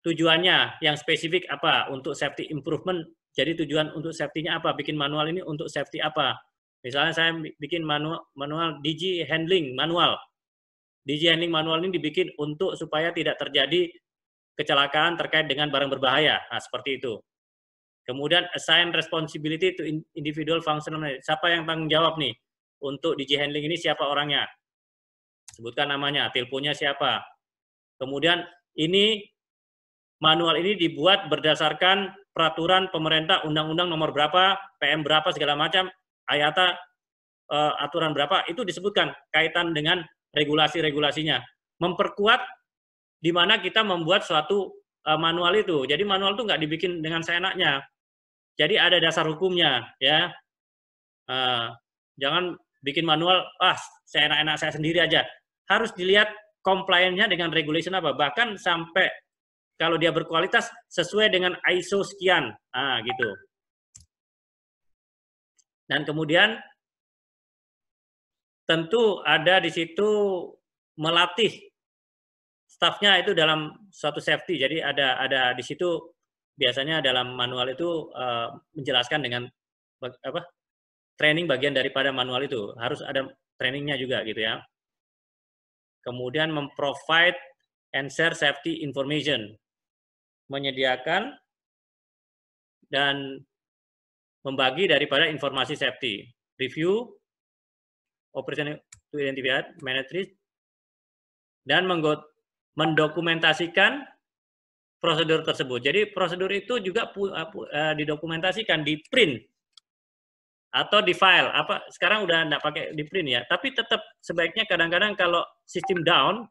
tujuannya yang spesifik apa untuk safety improvement. Jadi tujuan untuk safety-nya apa? Bikin manual ini untuk safety apa? Misalnya saya bikin manual DG handling manual. DG handling manual ini dibikin untuk supaya tidak terjadi kecelakaan terkait dengan barang berbahaya. Nah, seperti itu. Kemudian assign responsibility to individual functional. Siapa yang tanggung jawab nih? Untuk DG handling ini siapa orangnya? Sebutkan namanya, teleponnya siapa. Kemudian ini manual ini dibuat berdasarkan peraturan pemerintah, undang-undang nomor berapa, PM berapa, segala macam, ayata, aturan berapa, itu disebutkan kaitan dengan regulasi-regulasinya. Memperkuat di mana kita membuat suatu manual itu. Jadi manual itu nggak dibikin dengan seenaknya. Jadi ada dasar hukumnya, ya. Jangan bikin manual, seenak-enak saya sendiri aja. Harus dilihat compliance-nya dengan regulation apa. Bahkan sampai kalau dia berkualitas sesuai dengan ISO sekian. Gitu. Dan kemudian tentu ada di situ melatih stafnya itu dalam suatu safety. Jadi ada di situ biasanya dalam manual itu menjelaskan dengan training bagian daripada manual itu. Harus ada trainingnya juga gitu ya. Kemudian memprovide and share safety information. Menyediakan dan membagi daripada informasi safety. Review, operation to identify, manage, dan mendokumentasikan prosedur tersebut. Jadi prosedur itu juga didokumentasikan, di print atau di file. Sekarang udah enggak pakai di print ya, tapi tetap sebaiknya kadang-kadang kalau sistem down,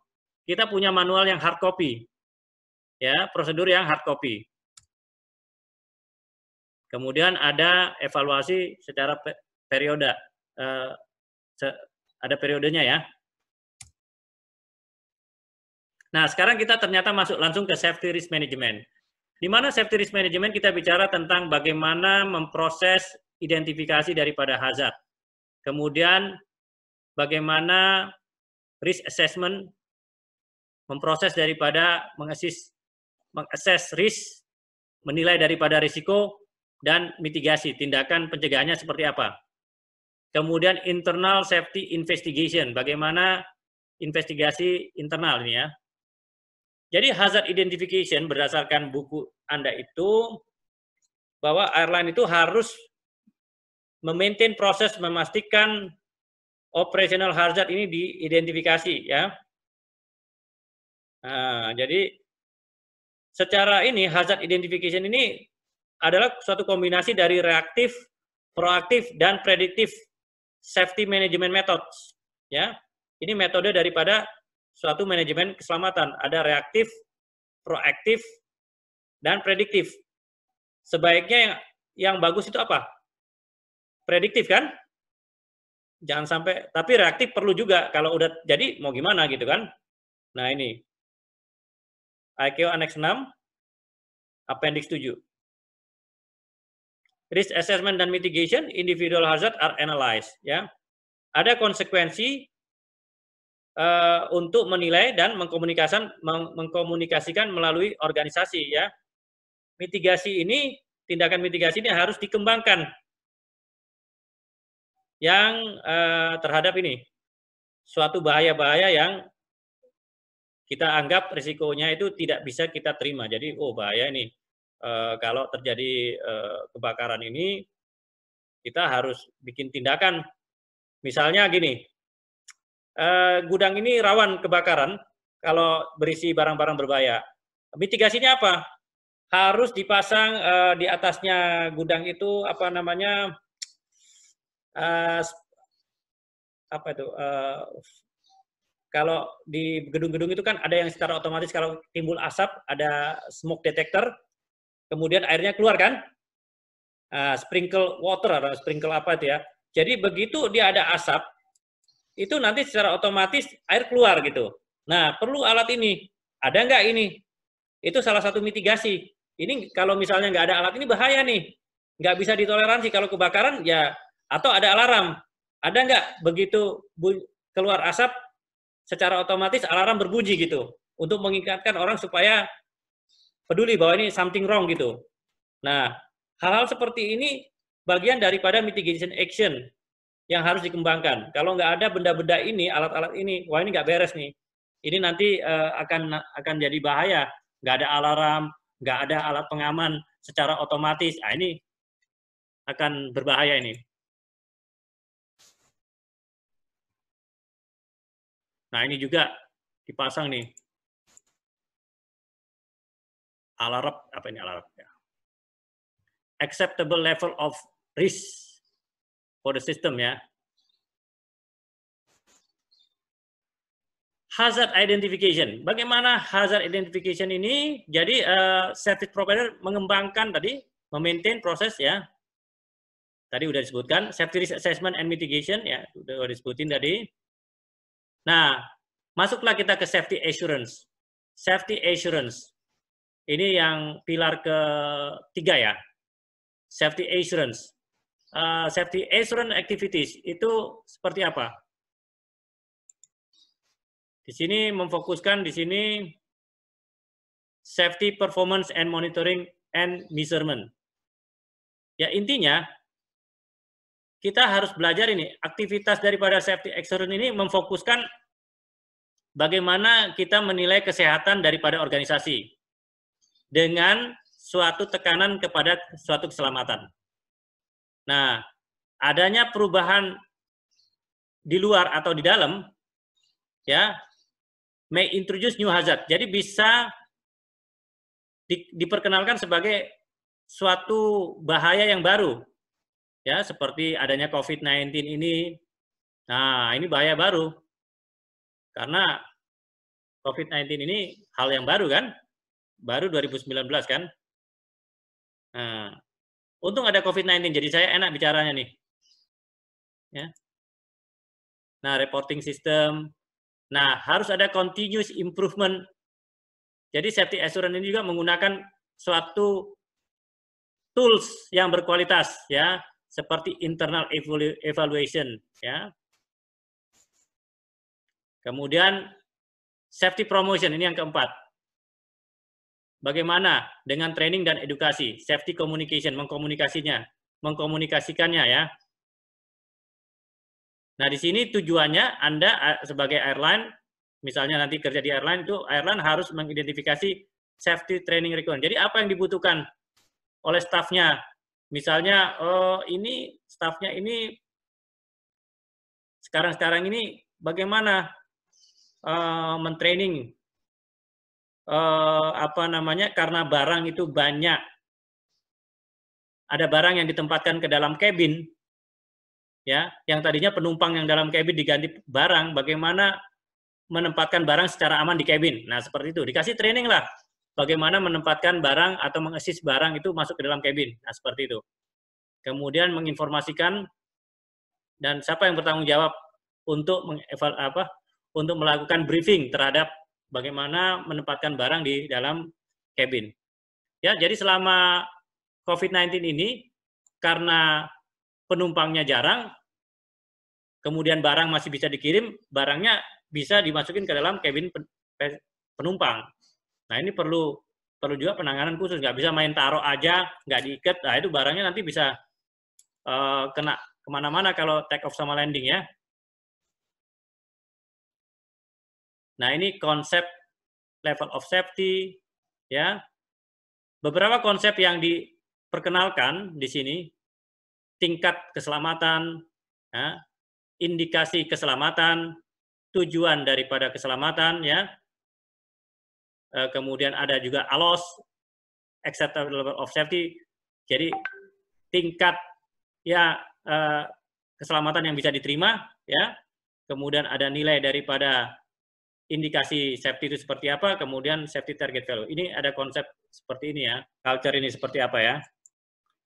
kita punya manual yang hard copy. Ya, prosedur yang hard copy. Kemudian ada evaluasi secara periode. Ada periodenya ya. Nah, sekarang kita ternyata masuk langsung ke safety risk management. Di mana safety risk management kita bicara tentang bagaimana memproses identifikasi daripada hazard. Kemudian bagaimana risk assessment, memproses daripada mengakses risk, menilai daripada risiko, dan mitigasi, tindakan pencegahannya seperti apa. Kemudian internal safety investigation, bagaimana investigasi internal ini ya. Jadi hazard identification berdasarkan buku Anda itu, bahwa airline itu harus memaintain proses memastikan operational hazard ini diidentifikasi ya. Nah, jadi secara ini hazard identification ini adalah suatu kombinasi dari reaktif, proaktif, dan prediktif safety management methods. Ya, ini metode daripada suatu manajemen keselamatan. Ada reaktif, proaktif, dan prediktif. Sebaiknya yang bagus itu apa? Prediktif kan? Jangan sampai, tapi reaktif perlu juga. Kalau udah jadi mau gimana gitu kan? Nah ini, IKO Annex 6, Appendix 7. Risk assessment dan mitigation, individual hazard are analyzed. Ya, ada konsekuensi untuk menilai dan mengkomunikasikan melalui organisasi. Ya, mitigasi ini, tindakan mitigasi ini harus dikembangkan. Yang terhadap ini, suatu bahaya-bahaya yang kita anggap risikonya itu tidak bisa kita terima. Jadi, oh bahaya ini. Kalau terjadi kebakaran ini, kita harus bikin tindakan. Misalnya gini, gudang ini rawan kebakaran kalau berisi barang-barang berbahaya. Mitigasinya apa? Harus dipasang di atasnya gudang itu apa namanya? Apa itu? Kalau di gedung-gedung itu kan ada yang secara otomatis kalau timbul asap ada smoke detector. Kemudian airnya keluar kan, sprinkle water atau sprinkle apa itu ya. Jadi begitu dia ada asap, itu nanti secara otomatis air keluar gitu. Nah perlu alat ini, ada nggak ini? Itu salah satu mitigasi. Ini kalau misalnya nggak ada alat ini bahaya nih, nggak bisa ditoleransi kalau kebakaran ya. Atau ada alarm, ada nggak begitu keluar asap, secara otomatis alarm berbunyi gitu, untuk mengingatkan orang supaya peduli bahwa ini something wrong gitu. Nah, hal-hal seperti ini bagian daripada mitigation action yang harus dikembangkan. Kalau nggak ada benda-benda ini, alat-alat ini, wah ini nggak beres nih. Ini nanti akan jadi bahaya. Nggak ada alarm, nggak ada alat pengaman secara otomatis. Nah, ini akan berbahaya ini. Nah, ini juga dipasang nih. Alarm, apa ini alarm? Acceptable level of risk for the system ya. Hazard identification. Bagaimana hazard identification ini? Jadi service provider mengembangkan tadi, memaintain proses ya. Tadi udah disebutkan safety risk assessment and mitigation ya, udah disebutin tadi. Nah, masuklah kita ke safety assurance. Safety assurance. Ini yang pilar ketiga ya. Safety assurance. Safety assurance activities itu seperti apa? Di sini memfokuskan di sini safety performance and monitoring and measurement. Ya intinya kita harus belajar ini, aktivitas daripada safety assurance ini memfokuskan bagaimana kita menilai kesehatan daripada organisasi dengan suatu tekanan kepada suatu keselamatan. Nah, adanya perubahan di luar atau di dalam, ya, may introduce new hazard. Jadi bisa diperkenalkan sebagai suatu bahaya yang baru, ya, seperti adanya COVID-19 ini. Nah, ini bahaya baru, karena COVID-19 ini hal yang baru kan, baru 2019 kan. Nah, untung ada COVID-19, jadi saya enak bicaranya nih. Ya. Nah, reporting system. Nah, harus ada continuous improvement. Jadi safety assurance ini juga menggunakan suatu tools yang berkualitas, ya, seperti internal evaluation, ya. Kemudian safety promotion, ini yang keempat. Bagaimana dengan training dan edukasi, safety communication, mengkomunikasikannya ya. Nah, di sini tujuannya Anda sebagai airline, misalnya nanti kerja di airline, itu airline harus mengidentifikasi safety training requirement. Jadi apa yang dibutuhkan oleh stafnya? Misalnya, ini stafnya ini sekarang ini bagaimana mentraining apa namanya, karena barang itu banyak ada barang yang ditempatkan ke dalam kabin, ya, yang tadinya penumpang yang dalam kabin diganti barang, bagaimana menempatkan barang secara aman di kabin. Nah, seperti itu. Dikasih training lah, bagaimana menempatkan barang atau mengassist barang itu masuk ke dalam kabin. Nah, seperti itu. Kemudian menginformasikan dan siapa yang bertanggung jawab untuk untuk melakukan briefing terhadap bagaimana menempatkan barang di dalam kabin. Ya, jadi selama COVID-19 ini karena penumpangnya jarang, kemudian barang masih bisa dikirim, barangnya bisa dimasukin ke dalam kabin penumpang. Nah, ini perlu juga penanganan khusus, nggak bisa main taruh aja, nggak diikat. Nah, itu barangnya nanti bisa kena kemana-mana kalau take off sama landing ya. Nah, ini konsep level of safety, ya. Beberapa konsep yang diperkenalkan di sini, tingkat keselamatan, ya, indikasi keselamatan, tujuan daripada keselamatan, ya. Kemudian ada juga ALOS, acceptable level of safety. Jadi tingkat ya keselamatan yang bisa diterima, ya. Kemudian ada nilai daripada indikasi safety itu seperti apa, kemudian safety target value. Ini ada konsep seperti ini ya, culture ini seperti apa ya.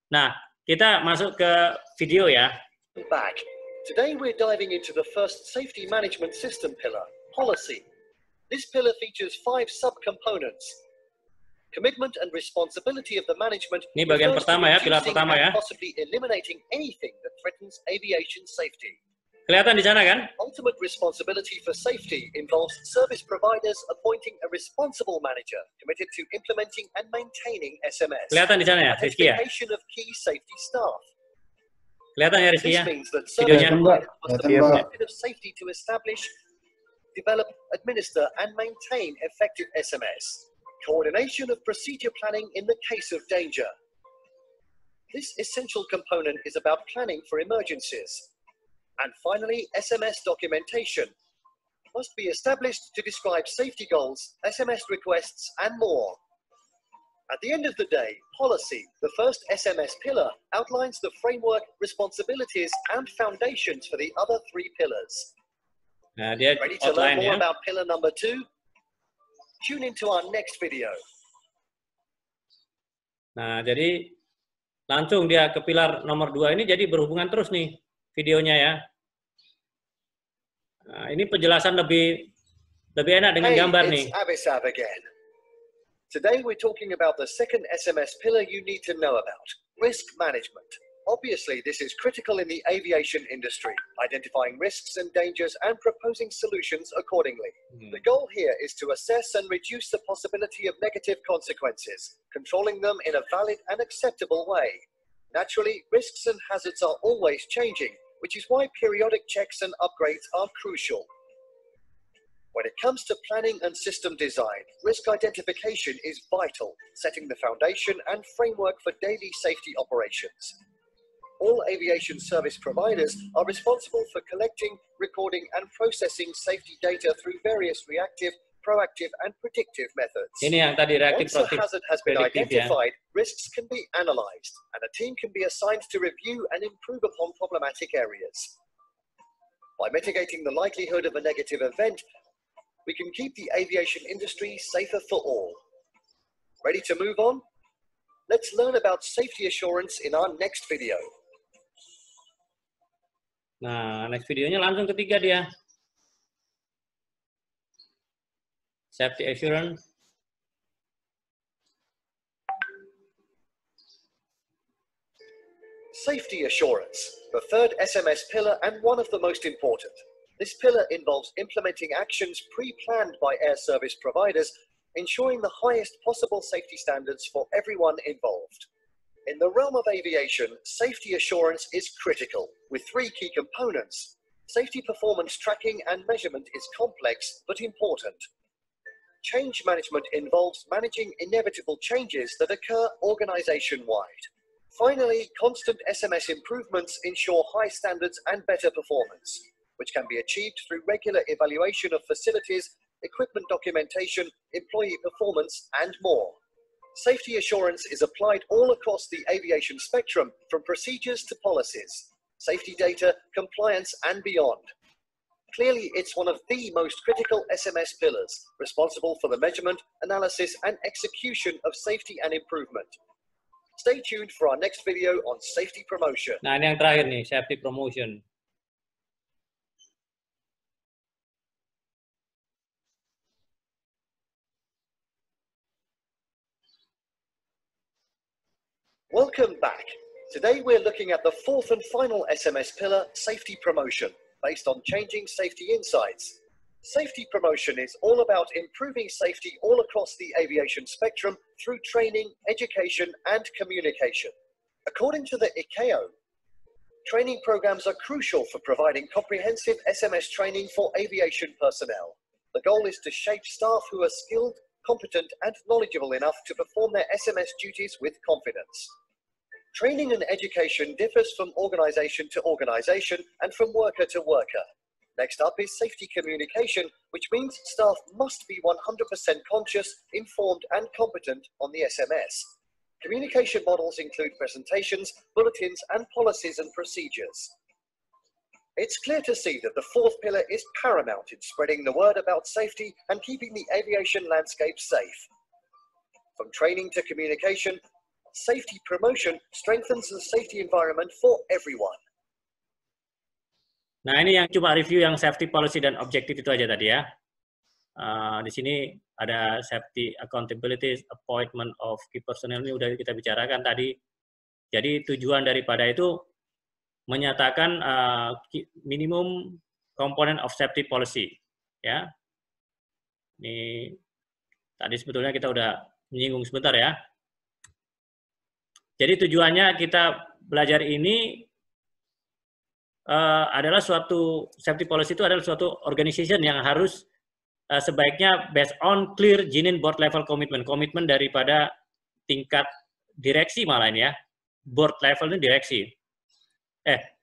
Nah, kita masuk ke video ya. Back. Today we're diving into the first safety management system pillar, policy. This pillar features 5 subcomponents. Commitment and responsibility of the management. Ini bagian pertama ya, pilar pertama ya. Possibly eliminating anything that threatens aviation safety. Kelihatan di sana kan? Ultimate responsibility for safety involves service providers appointing a responsible manager committed to implementing and maintaining SMS. Kelihatan di sana ya, Rizky ya? Identification of key safety staff. Kelihatan ya, Rizky ya? This means that Videonya. service providers must have a method of safety to establish, develop, administer, and maintain effective SMS. Coordination of procedure planning in the case of danger. This essential component is about planning for emergencies. And finally, SMS documentation must be established to describe safety goals, SMS requests, and more. At the end of the day, policy, the first SMS pillar, outlines the framework, responsibilities, and foundations for the other 3 pillars. Nah, dia Ready to learn more ya. about pillar number 2? Tune into our next video. Nah, jadi langsung dia ke pilar nomor 2 ini, jadi berhubungan terus nih videonya ya. Nah, ini penjelasan lebih enak dengan gambar nih. It's Abhisab again. Today we're talking about the second SMS pillar you need to know about, risk management. Obviously, this is critical in the aviation industry, identifying risks and dangers and proposing solutions accordingly. The goal here is to assess and reduce the possibility of negative consequences, controlling them in a valid and acceptable way. Naturally, risks and hazards are always changing, which is why periodic checks and upgrades are crucial. When it comes to planning and system design, risk identification is vital, setting the foundation and framework for daily safety operations. All aviation service providers are responsible for collecting, recording, and processing safety data through various reactive, proactive, and predictive methods. Ini yang tadi reaktif, Once a proaktif, hazard has been prediktif ya. identified, risks can be analyzed, and a team can be assigned to review and improve upon problematic areas. By mitigating the likelihood of a negative event, we can keep the aviation industry safer for all. Ready to move on? Let's learn about safety assurance in our next video. Nah, next videonya langsung ketiga dia. Safety assurance. Safety assurance, the third SMS pillar and one of the most important. This pillar involves implementing actions pre-planned by air service providers, ensuring the highest possible safety standards for everyone involved. In the realm of aviation, safety assurance is critical, with 3 key components. Safety performance tracking and measurement is complex but important. Change management involves managing inevitable changes that occur organization-wide. Finally, constant SMS improvements ensure high standards and better performance, which can be achieved through regular evaluation of facilities, equipment documentation, employee performance, and more. Safety assurance is applied all across the aviation spectrum, from procedures to policies, safety data, compliance, and beyond. Clearly, it's one of the most critical SMS pillars, responsible for the measurement, analysis, and execution of safety and improvement. Stay tuned for our next video on safety promotion. Nah, ini yang terakhir nih, safety promotion. Welcome back. Today we're looking at the fourth and final SMS pillar, safety promotion, based on changing safety insights. Safety promotion is all about improving safety all across the aviation spectrum through training, education, and communication. According to the ICAO, training programs are crucial for providing comprehensive SMS training for aviation personnel. The goal is to shape staff who are skilled, competent, and knowledgeable enough to perform their SMS duties with confidence. Training and education differs from organization to organization and from worker to worker. Next up is safety communication, which means staff must be 100% conscious, informed, and competent on the SMS. Communication models include presentations, bulletins, and policies and procedures. It's clear to see that the fourth pillar is paramount in spreading the word about safety and keeping the aviation landscape safe. From training to communication, safety promotion strengthens the safety environment for everyone. Nah, ini yang cuma review yang safety policy dan objektif itu aja tadi ya. Di sini ada safety accountability, appointment of key personnel, ini udah kita bicarakan tadi. Jadi tujuan daripada itu menyatakan minimum component of safety policy. Ya, ini tadi sebetulnya kita udah menyinggung sebentar ya. Jadi tujuannya kita belajar ini adalah suatu safety policy itu adalah suatu organization yang harus sebaiknya based on clear genuine board level commitment, komitmen daripada tingkat direksi malah ini ya, board level ini direksi,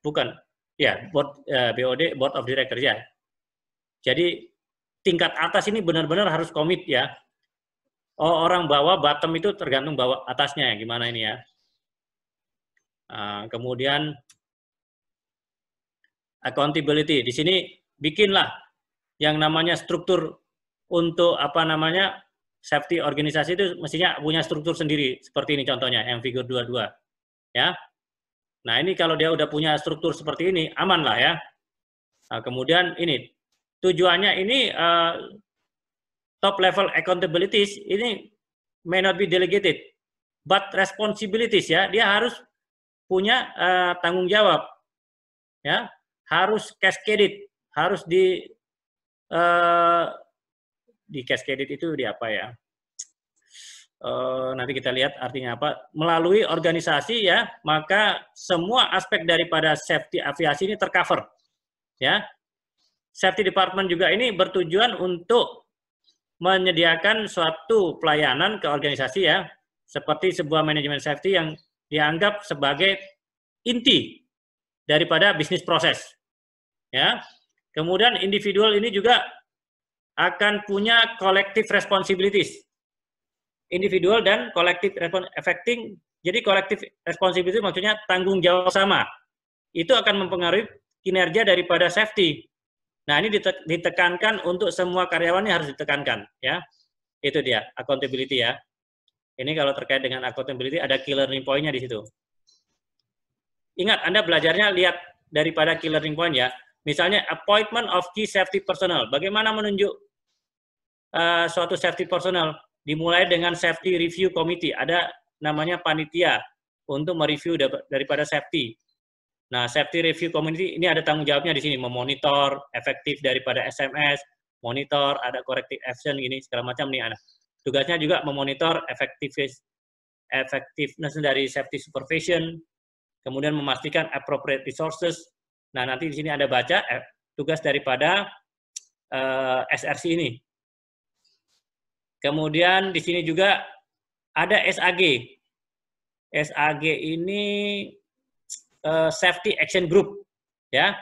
bukan, ya board BOD, board of directors ya. Jadi tingkat atas ini benar-benar harus komit ya. Orang bawah bottom itu tergantung bawah atasnya ya, gimana ini ya. Kemudian accountability, di sini bikinlah yang namanya struktur untuk apa namanya safety organisasi itu mestinya punya struktur sendiri seperti ini contohnya yang figur 22 ya. Nah ini kalau dia udah punya struktur seperti ini aman lah ya. Nah, kemudian ini tujuannya ini top level accountabilities ini may not be delegated but responsibilities ya, dia harus punya tanggung jawab, ya, harus cascaded, harus di cascaded itu di apa ya? Nanti kita lihat artinya apa. Melalui organisasi ya, maka semua aspek daripada safety aviasi ini tercover, ya. Safety department juga ini bertujuan untuk menyediakan suatu pelayanan ke organisasi ya, seperti sebuah manajemen safety yang dianggap sebagai inti daripada bisnis proses. Ya. Kemudian individual ini juga akan punya collective responsibilities. Individual dan collective affecting. Jadi collective responsibility maksudnya tanggung jawab sama. Itu akan mempengaruhi kinerja daripada safety. Nah, ini ditekankan untuk semua karyawannya harus ditekankan ya. Itu dia accountability ya. Ini kalau terkait dengan accountability ada key learning point-nya di situ. Ingat, Anda belajarnya lihat daripada key learning point ya. Misalnya appointment of key safety personnel. Bagaimana menunjuk suatu safety personnel? Dimulai dengan safety review committee. Ada namanya panitia untuk mereview daripada safety. Nah, safety review committee ini ada tanggung jawabnya di sini, memonitor efektif daripada SMS, monitor ada corrective action gini segala macam nih ada. Tugasnya juga memonitor effectiveness dari safety supervision, kemudian memastikan appropriate resources. Nah, nanti di sini ada baca tugas daripada SRC ini. Kemudian di sini juga ada SAG. SAG ini Safety Action Group, ya.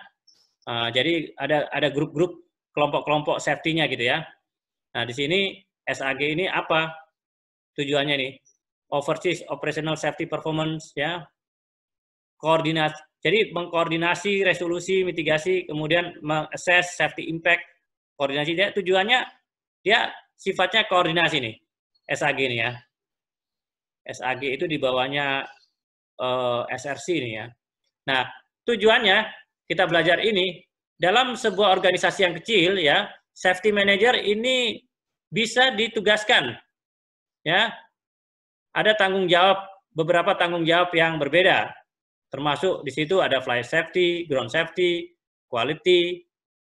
Jadi ada grup-grup kelompok-kelompok safety-nya gitu ya. Nah, di sini SAG ini apa tujuannya nih? oversees operational safety performance, ya, koordinasi, jadi mengkoordinasi resolusi mitigasi, kemudian mengassess safety impact, koordinasi. Dia tujuannya dia sifatnya koordinasi nih, SAG nih ya. SAG itu di bawahnya SRC nih ya. Nah, tujuannya kita belajar ini dalam sebuah organisasi yang kecil ya, safety manager ini bisa ditugaskan ya. Ada tanggung jawab, beberapa tanggung jawab yang berbeda. Termasuk di situ ada flight safety, ground safety, quality,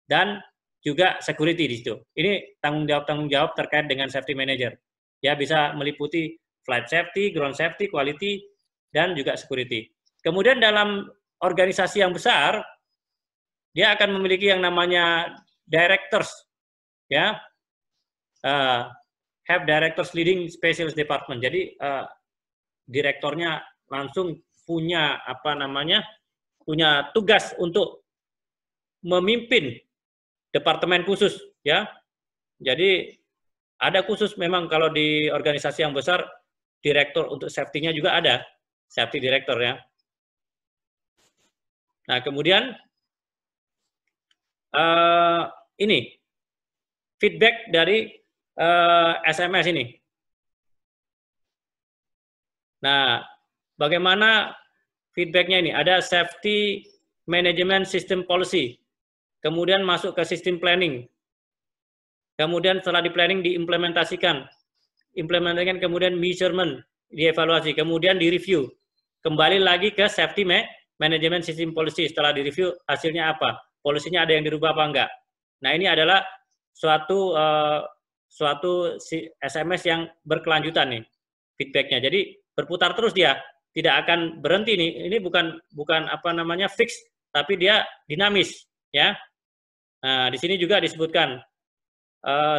dan juga security di situ. Ini tanggung jawab terkait dengan safety manager. Ya, bisa meliputi flight safety, ground safety, quality, dan juga security. Kemudian dalam organisasi yang besar, dia akan memiliki yang namanya directors, ya, have directors leading specialist department. Jadi direktornya langsung punya punya tugas untuk memimpin departemen khusus, ya. Jadi ada khusus memang kalau di organisasi yang besar, direktur untuk safety-nya juga ada, safety director ya. Nah, kemudian ini feedback dari SMS ini. Nah, bagaimana feedbacknya ini? Ada safety management system policy, kemudian masuk ke sistem planning, kemudian setelah di planning diimplementasikan, kemudian measurement, dievaluasi, kemudian direview, kembali lagi ke safety management system policy. Setelah direview hasilnya apa? Polisinya ada yang dirubah apa enggak? Nah, ini adalah suatu SMS yang berkelanjutan nih feedbacknya. Jadi berputar terus dia, tidak akan berhenti nih. Ini bukan fix, tapi dia dinamis ya. Nah, di sini juga disebutkan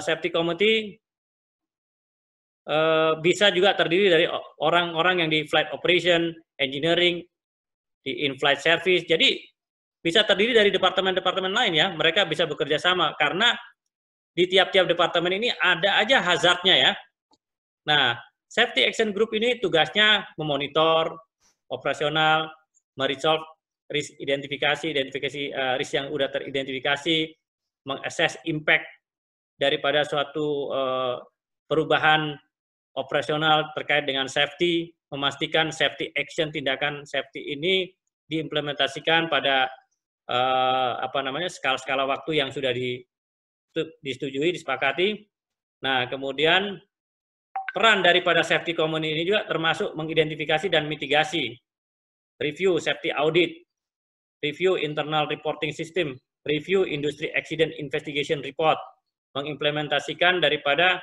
safety committee bisa juga terdiri dari orang-orang yang di flight operation, engineering, di in-flight service. Jadi bisa terdiri dari departemen-departemen lain ya. Mereka bisa bekerja sama karena di tiap-tiap departemen ini ada aja hazardnya ya. Nah, Safety Action Group ini tugasnya memonitor operasional, meresolve risk identifikasi risk yang sudah teridentifikasi, mengakses impact daripada suatu perubahan operasional terkait dengan safety, memastikan safety action, tindakan safety ini diimplementasikan pada skala-skala waktu yang sudah disetujui, disepakati. Nah, kemudian peran daripada safety committee ini juga termasuk mengidentifikasi dan mitigasi, review safety audit, review internal reporting system, review industry accident investigation report, mengimplementasikan daripada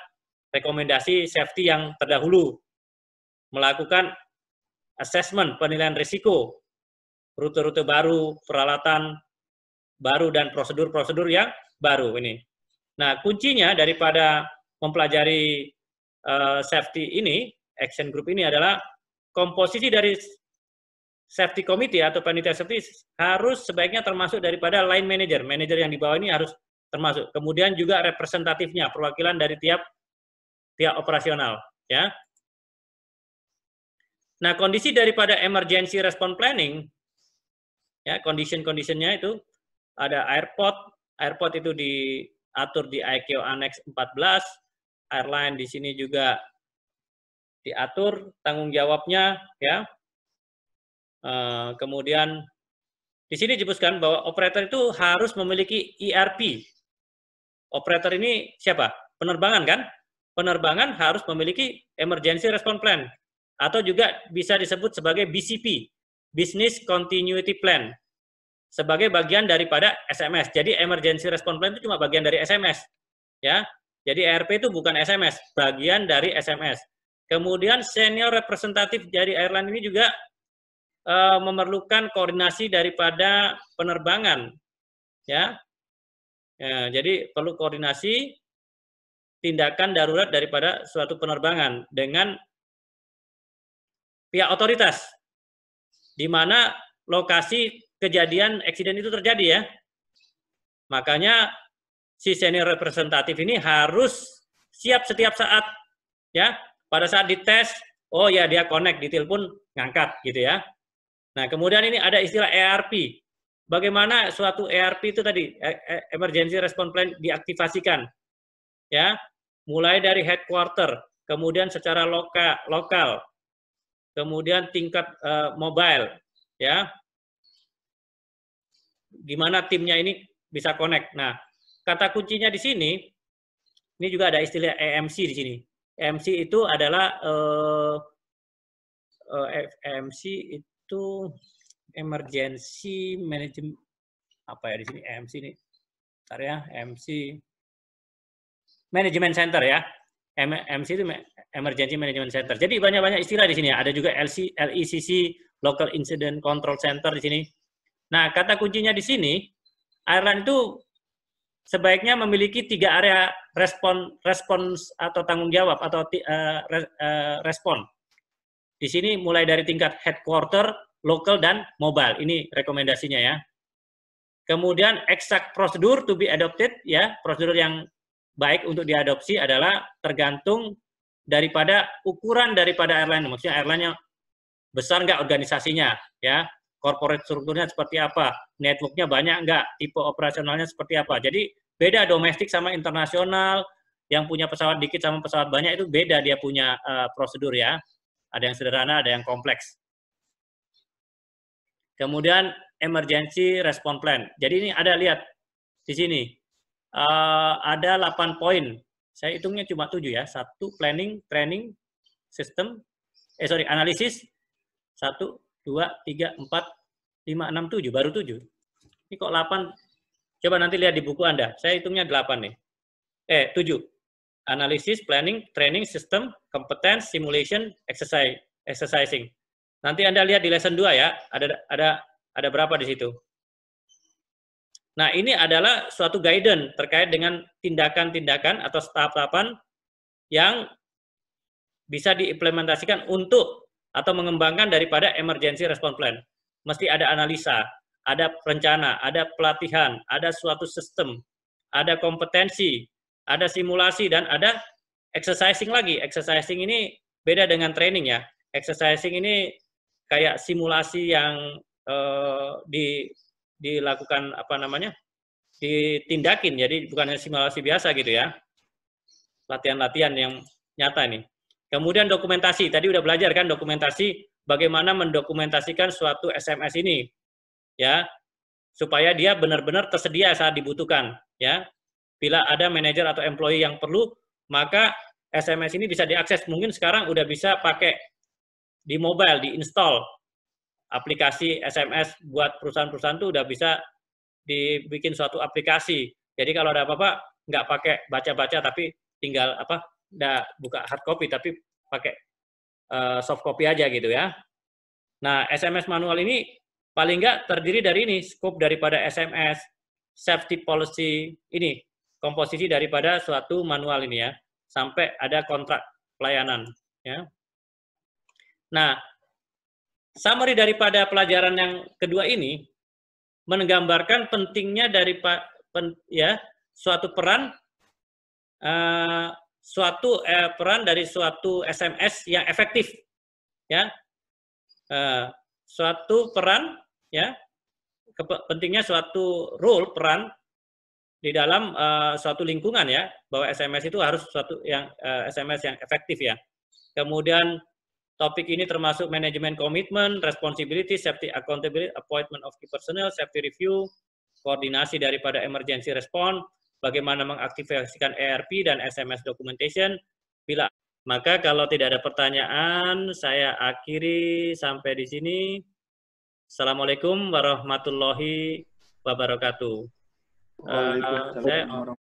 rekomendasi safety yang terdahulu, melakukan assessment, penilaian risiko, rute-rute baru, peralatan baru, dan prosedur-prosedur yang baru ini. Nah, kuncinya daripada mempelajari safety ini, action group ini adalah komposisi dari safety committee atau panitia safety harus sebaiknya termasuk daripada line manager. Manager yang di bawah ini harus termasuk. Kemudian juga representatifnya, perwakilan dari tiap pihak operasional. Ya. Nah, kondisi daripada emergency response planning, ya, condition-conditionnya itu ada airport itu diatur di ICAO Annex 14, airline di sini juga diatur tanggung jawabnya, ya. Kemudian di sini disebutkan bahwa operator itu harus memiliki ERP. Operator ini siapa? Penerbangan kan? Penerbangan harus memiliki emergency response plan, atau juga bisa disebut sebagai BCP, Business Continuity Plan, sebagai bagian daripada SMS. Jadi emergency response plan itu cuma bagian dari SMS, ya. Jadi ERP itu bukan SMS, bagian dari SMS. Kemudian senior representatif dari airline ini juga memerlukan koordinasi daripada penerbangan, ya. Jadi perlu koordinasi tindakan darurat daripada suatu penerbangan dengan pihak otoritas, di mana lokasi kejadian eksiden itu terjadi ya. Makanya si senior representatif ini harus siap setiap saat ya. Pada saat dites oh ya dia connect, ditelepon ngangkat gitu ya. Nah, kemudian ini ada istilah ERP. Bagaimana suatu ERP itu tadi, Emergency Response Plan diaktifasikan. Ya, mulai dari headquarter, kemudian secara lokal, kemudian tingkat mobile, ya. Gimana timnya ini bisa connect. Nah, kata kuncinya di sini, ini juga ada istilah EMC di sini. EMC itu adalah EMC itu Emergency Management, apa ya di sini EMC ini? Bentar ya, EMC Management Center ya. EMC itu Emergency Management Center. Jadi banyak-banyak istilah di sini ya. Ada juga LECC, Local Incident Control Center di sini. Nah, kata kuncinya di sini, airline itu sebaiknya memiliki 3 area respons atau tanggung jawab atau respon. Di sini mulai dari tingkat headquarter, local, dan mobile. Ini rekomendasinya ya. Kemudian exact prosedur to be adopted, ya, prosedur yang baik untuk diadopsi adalah tergantung daripada ukuran daripada airline. Maksudnya airline-nya besar nggak organisasinya, ya, corporate strukturnya seperti apa, networknya banyak nggak, tipe operasionalnya seperti apa. Jadi beda domestik sama internasional, yang punya pesawat dikit sama pesawat banyak itu beda dia punya prosedur ya. Ada yang sederhana, ada yang kompleks. Kemudian emergency response plan. Jadi ini ada lihat di sini. Ada 8 poin. Saya hitungnya cuma 7 ya. 1 planning, training, system, analisis. 1, 2, 3, 4, 5, 6, 7. Baru 7. Ini kok 8? Coba nanti lihat di buku Anda. Saya hitungnya 8 nih. 7. Analisis, planning, training, system, competence, simulation, exercising. Nanti Anda lihat di lesson 2 ya. Ada berapa di situ. Nah, ini adalah suatu guidance terkait dengan tindakan-tindakan atau tahap-tahapan yang bisa diimplementasikan untuk atau mengembangkan daripada emergency response plan. Mesti ada analisa, ada rencana, ada pelatihan, ada suatu sistem, ada kompetensi, ada simulasi, dan ada exercising lagi. Exercising ini beda dengan training ya. Exercising ini kayak simulasi yang dilakukan ditindakin, jadi bukan simulasi biasa gitu ya, latihan-latihan yang nyata nih. Kemudian dokumentasi, tadi udah belajar kan dokumentasi, bagaimana mendokumentasikan suatu SMS ini ya, supaya dia benar-benar tersedia saat dibutuhkan ya. Bila ada manajer atau employee yang perlu, maka SMS ini bisa diakses. Mungkin sekarang udah bisa pakai di mobile, diinstal aplikasi SMS buat perusahaan-perusahaan itu udah bisa dibikin suatu aplikasi. Jadi kalau ada apa-apa nggak pakai baca-baca, tapi tinggal nggak buka hard copy, tapi pakai soft copy aja gitu ya. Nah, SMS manual ini paling nggak terdiri dari ini, scope daripada SMS, safety policy, ini komposisi daripada suatu manual ini ya, sampai ada kontrak pelayanan ya. Nah, summary daripada pelajaran yang kedua ini menggambarkan pentingnya dari suatu peran peran dari suatu SMS yang efektif ya, suatu peran ya, pentingnya suatu role peran di dalam suatu lingkungan ya, bahwa SMS itu harus suatu yang SMS yang efektif ya. Kemudian topik ini termasuk manajemen komitmen, responsibility, safety accountability, appointment of key personnel, safety review, koordinasi daripada emergency response, bagaimana mengaktifasikan ERP dan SMS documentation. Maka kalau tidak ada pertanyaan, saya akhiri sampai di sini. Assalamualaikum warahmatullahi wabarakatuh. Waalaikumsalam.